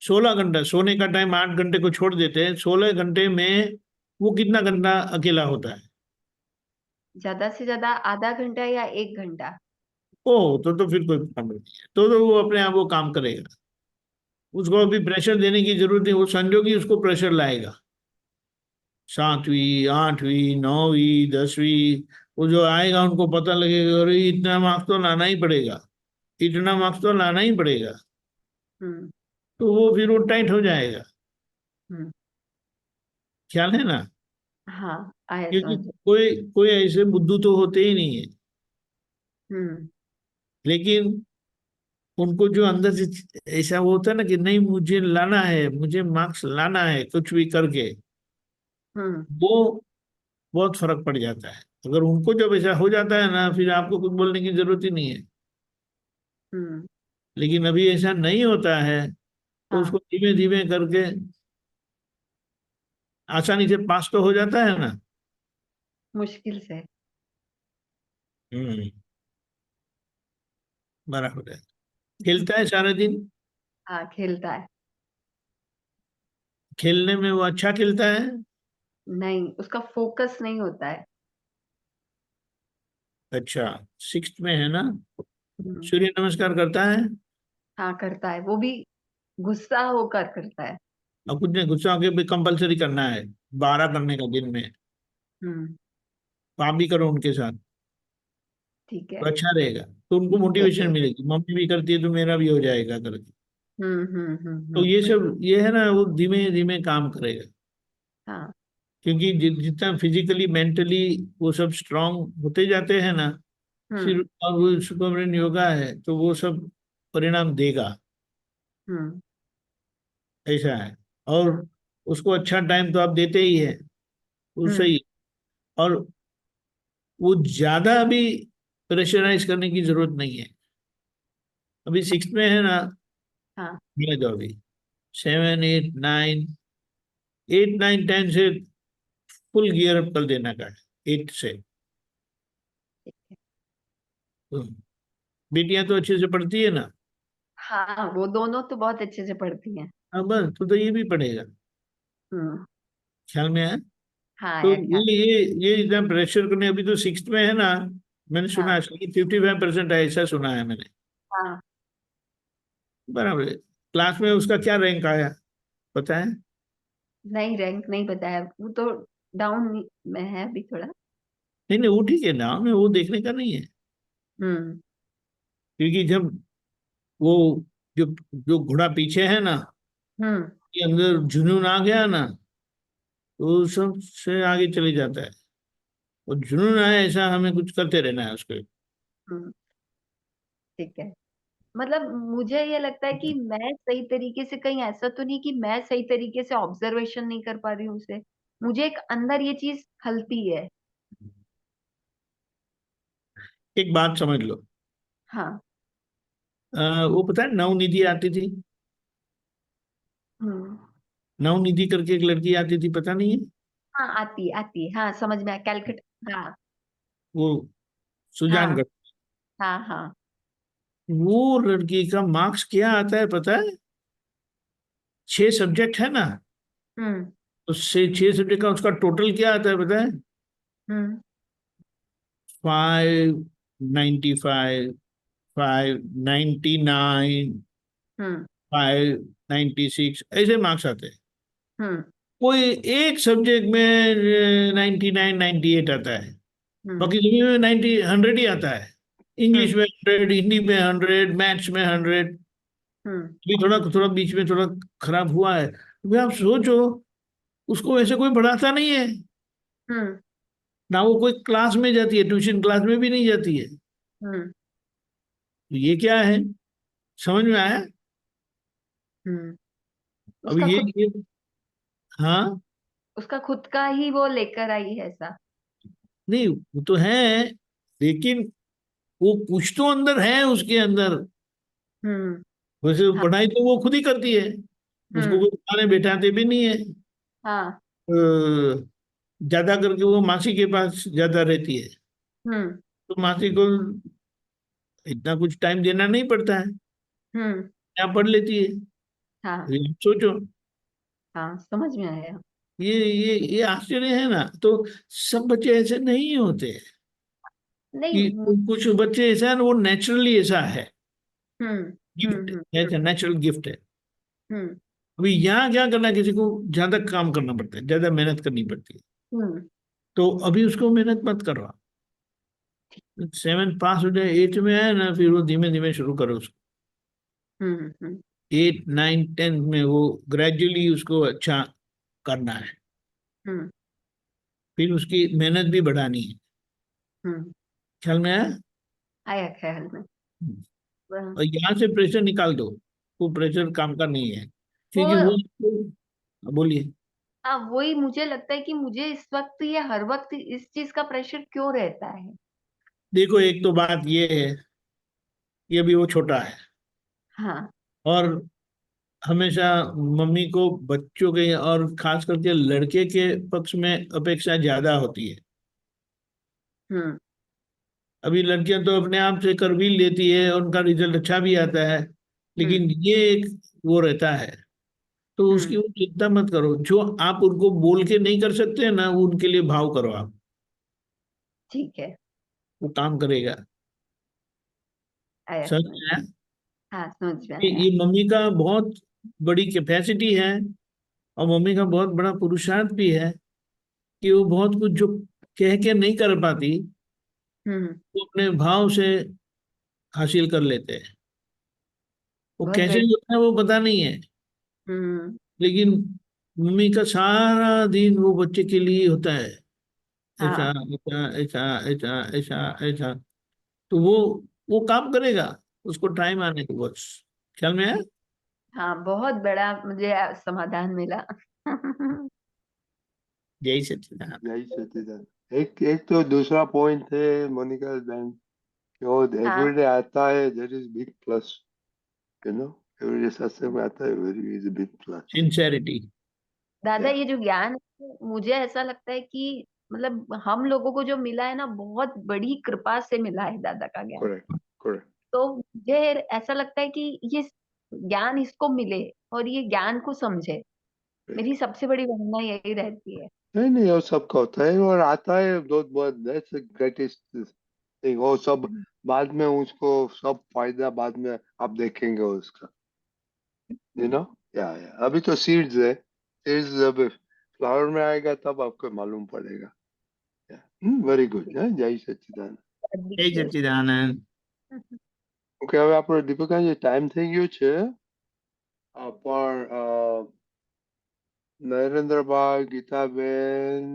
16 घंटा सोने का टाइम, 8 घंटे को छोड़ देते हैं, 16 घंटे में वो कितना घंटा अकेला होता है? ज्यादा से ज्यादा आधा घंटा या 1 घंटा। ओह, तो फिर कोई प्रॉब्लम नहीं है, तो वो अपने आप वो काम करेगा। उसको अभी प्रेशर देने की जरूरत नहीं, वो संजोगी उसको प्रेशर लाएगा। 7वीं 8वीं 9वीं 10वीं, वो जो आएगा उनको पता लगेगा, अरे इतना मार्क्स तो लाना ही पड़ेगा, इतना मार्क्स तो लाना ही पड़ेगा। हम्म। तो वो फिर वो टाइट हो जाएगा। हम्म। ख्याल है ना? हाँ, आया क्योंकि समझ। कोई कोई ऐसे बुद्धू तो होते ही नहीं है, हम्म। लेकिन उनको जो अंदर से ऐसा वो होता है ना कि नहीं, मुझे लाना है, मुझे मार्क्स लाना है कुछ भी करके, हम्म। वो बहुत फर्क पड़ जाता है। अगर उनको जब ऐसा हो जाता है ना, फिर आपको कुछ बोलने की जरूरत ही नहीं है। हम्म। लेकिन अभी ऐसा नहीं होता है, तो हाँ, उसको धीमे धीमे करके आसानी से पास तो हो जाता है ना। मुश्किल से। हम्म, बराबर है। खेलता है सारा दिन? हाँ, खेलता है। खेलने में वो अच्छा खेलता है? नहीं, उसका फोकस नहीं होता है। अच्छा, 6th में है ना? हम्म। सूर्य नमस्कार करता है? हाँ, करता है, वो भी गुस्सा होकर करता है। और कुछ नहीं, गुस्सा होके भी कंपलसरी करना है, 12 करने का दिन में। हम्म। तो आप भी करो उनके साथ, ठीक है। तो अच्छा रहेगा, तो उनको मोटिवेशन मिलेगी, मम्मी भी करती है तो मेरा भी हो जाएगा करके। तो ये सब ये है ना, वो धीमे धीमे काम करेगा। हाँ। क्योंकि जितना फिजिकली मेंटली वो सब स्ट्रांग होते जाते हैं ना, फिर, हम्म। और वो सुपरमैन योगा है तो वो सब परिणाम देगा। हम्म। ऐसा है। और उसको अच्छा टाइम तो आप देते ही है, वो हम्म। सही। और वो ज्यादा अभी प्रेशराइज करने की जरूरत नहीं है। अभी 6th में है ना, हाँ। मिले दो अभी, 7 8 9, 8 9 10 से फुल गियर अप कर देना का है, 8 से। ठीक है। तो बेटियां तो अच्छे से पढ़ती है ना? हाँ, वो दोनों तो बहुत अच्छे से पढ़ती हैं। हाँ, बस तो ये भी पढ़ेगा। हम्म। ख्याल में आया? हाँ तो ख्याल। ये इतना प्रेशर करने, अभी तो 6th में है ना, मैंने सुना हाँ है 55% है, ऐसा सुना है मैंने। हाँ। बराबर है। क्लास में उसका क्या रैंक आया पता है? नहीं रैंक नहीं पता है, वो तो डाउन में है अभी थोड़ा। नहीं नहीं, वो ठीक है ना, हमें वो देखने का नहीं है। हम्म क्योंकि जब वो जो जो घोड़ा पीछे है ना, हम्म। के अंदर जुनून आ गया ना, तो सबसे आगे चले जाता है। और जुनून आए ऐसा हमें कुछ करते रहना है उसको। हम्म, ठीक है। मतलब मुझे ये लगता है कि मैं सही तरीके से, कहीं ऐसा तो नहीं कि मैं सही तरीके से ऑब्जर्वेशन नहीं कर पा रही हूँ उसे, मुझे एक अंदर ये चीज खलती है। एक बात समझ लो, हाँ। वो पता है नवनिधि आती थी, हम्म। नवनिधि करके एक लड़की आती थी, पता नहीं है? हाँ आती है, हाँ समझ में आया, कैलकट। हाँ वो हाँ सुजानगढ़। हाँ हाँ। वो लड़की का मार्क्स क्या आता है पता है? 6 सब्जेक्ट है ना, हम्म तो 6 सब्जेक्ट का उसका टोटल क्या आता है पता है? हम्म 595, 599, हम्म 596, ऐसे मार्क्स आते हैं। हम्म कोई एक सब्जेक्ट में 99, 98 आता है, हम्म बाकी सभी में 100 ही आता है। इंग्लिश हम्म में 100, हिंदी में 100, मैथ्स में 100। हम्म भी थोड़ा थोड़ा बीच में थोड़ा खराब हुआ है, तो आप सोचो, उसको वैसे कोई पढ़ाता नहीं है हम्म ना, वो कोई क्लास में जाती है, ट्यूशन क्लास में भी नहीं जाती है। हम्म तो ये क्या है, समझ में आया? हम्म। अब उसका खुद, ये हाँ। उसका खुद का ही वो लेकर आई है ऐसा। नहीं वो तो है, लेकिन वो कुछ तो अंदर है उसके अंदर। हम्म। वैसे हाँ। पढ़ाई तो वो खुद ही करती है, उसको हम्म। कोई पढ़ाने बैठाते भी नहीं है। हाँ। ज्यादा करके वो मासी के पास ज्यादा रहती है, हम्म तो मासी को इतना कुछ टाइम देना नहीं पड़ता है, हम्म। यहाँ पढ़ लेती है। हाँ ये सोचो, हाँ समझ में आया। ये आश्चर्य है ना। तो सब बच्चे ऐसे नहीं होते नहीं कि कुछ बच्चे ऐसा है ना, वो नेचुरली ऐसा है, हम्म गिफ्ट हम्म है, नेचुरल गिफ्ट है। हम्म अभी यहाँ क्या करना है, किसी को ज्यादा काम करना पड़ता है, ज्यादा मेहनत करनी पड़ती है। हम्म तो अभी उसको मेहनत मत करवा, 7 पास हो जाए, 8 में आए ना, फिर वो धीमे धीमे शुरू करो उसको। हम्म 8, 9, 10 में वो ग्रेजुअली उसको अच्छा करना है, हम्म फिर उसकी मेहनत भी बढ़ानी है। हम्म। ख्याल में आया? आया ख्याल में। और यहाँ से प्रेशर निकाल दो, वो प्रेशर काम का नहीं है, वो क्योंकि वो बोलिए। हाँ, वही मुझे लगता है कि मुझे इस वक्त, ये हर वक्त इस चीज का प्रेशर क्यों रहता है। देखो एक तो बात ये है कि अभी वो छोटा है, हाँ। और हमेशा मम्मी को बच्चों के और खास करके लड़के के पक्ष में अपेक्षा ज्यादा होती है। हम्म अभी लड़कियां तो अपने आप से कर भी लेती है, उनका रिजल्ट अच्छा भी आता है, हम्म लेकिन ये एक वो रहता है। तो उसकी हम्म। वो चिंता मत करो, जो आप उनको बोल के नहीं कर सकते हैं ना, वो उनके लिए भाव करो आप, ठीक है। वो काम करेगा। आया समझ समझ। में आया? हाँ समझ में ये आया। मम्मी का बहुत बड़ी कैपेसिटी है, और मम्मी का बहुत बड़ा पुरुषार्थ भी है कि वो बहुत कुछ जो कह के नहीं कर पाती, हम्म। वो अपने भाव से हासिल कर लेते हैं। वो बहुत कैसे बड़ी। होता है वो पता नहीं है, हम्म। लेकिन मम्मी का सारा दिन वो बच्चे के लिए होता है। ऐसा हाँ ऐसा ऐसा ऐसा ऐसा ऐसा, तो वो काम करेगा, उसको टाइम आने को बस। ख्याल में है? हाँ बहुत बड़ा मुझे समाधान मिला। यही सच्चिदानंद। जय सच्चिदानंद। एक एक तो दूसरा पॉइंट है मोनिका बहन, कि वो हाँ एवरीडे आता है, that is big plus, you know, everyday सत्संग में आता है, very is big plus. Sincerity. दादा, या ये जो ज्ञान है, मुझे ऐसा लगता है कि मतलब हम लोगों को जो मिला है ना, बहुत बड़ी कृपा से मिला है दादा का ज्ञान। Correct correct. तो मुझे ऐसा लगता है कि ये ज्ञान इसको मिले और ये ज्ञान को समझे, मेरी सबसे बड़ी भावना यही रहती है। नहीं वो सबका होता है और आता है बहुत दैट्स द ग्रेटेस्ट थिंग। वो सब बाद में उसको सब फायदा बाद में आप देखेंगे उसका, यू नो। या अभी तो सीड्स है, सीड्स जब फ्लावर में आएगा तब आपको मालूम पड़ेगा। वेरी गुड, जय सच्चिदानंद। જય સચ્ચિદાનંદ. ઓકે, હવે આપણો દીપિકાજી ટાઈમ થઈ ગયો છે, પણ નરેન્દ્રભાઈ, ગીતાબેન,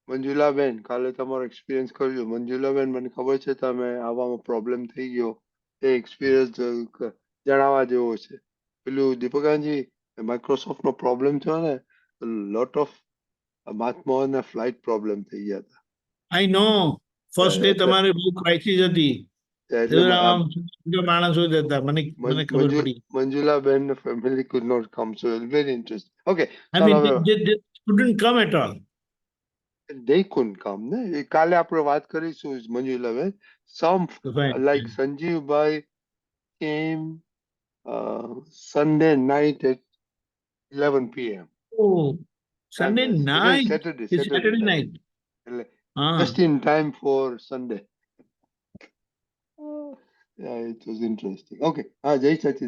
મંજુલાબેન, કાલે તમારો એક્સપિરિયન્સ કરજો. મંજુલાબેન, મને ખબર છે તમે આવામાં પ્રોબ્લેમ થઈ ગયો, એ એક્સપિરિયન્સ જણાવવા જેવો છે. પેલું દીપિકાજી, માઇક્રોસોફ્ટ નો પ્રોબ્લેમ થયો ને, લોટ ઓફ મહાત્માઓને ફ્લાઇટ પ્રોબ્લેમ થઈ ગયા હતા. આઈ નો ફર્સ્ટ ડે એટલે તમારે બહુ ક્રાઇસિસ હતી. એટલે આમ માણસો જ હતા. મને મને ખબર પડી. મંજુલાબેન family could not come, so it's very interesting. Okay, I ચાલો mean, હવે they couldn't come at all. they couldn't come ને, એ કાલે આપણે વાત કરીશું મંજુલાબેન. Some Fine. like સંજીવભાઈ came Sunday night at 11 p.m. Oh, Sunday night. Saturday It's Saturday night. એટલે Ah. just in time for Sunday. Yeah, it was interesting. Okay, જય સચ્ચિદાનંદ.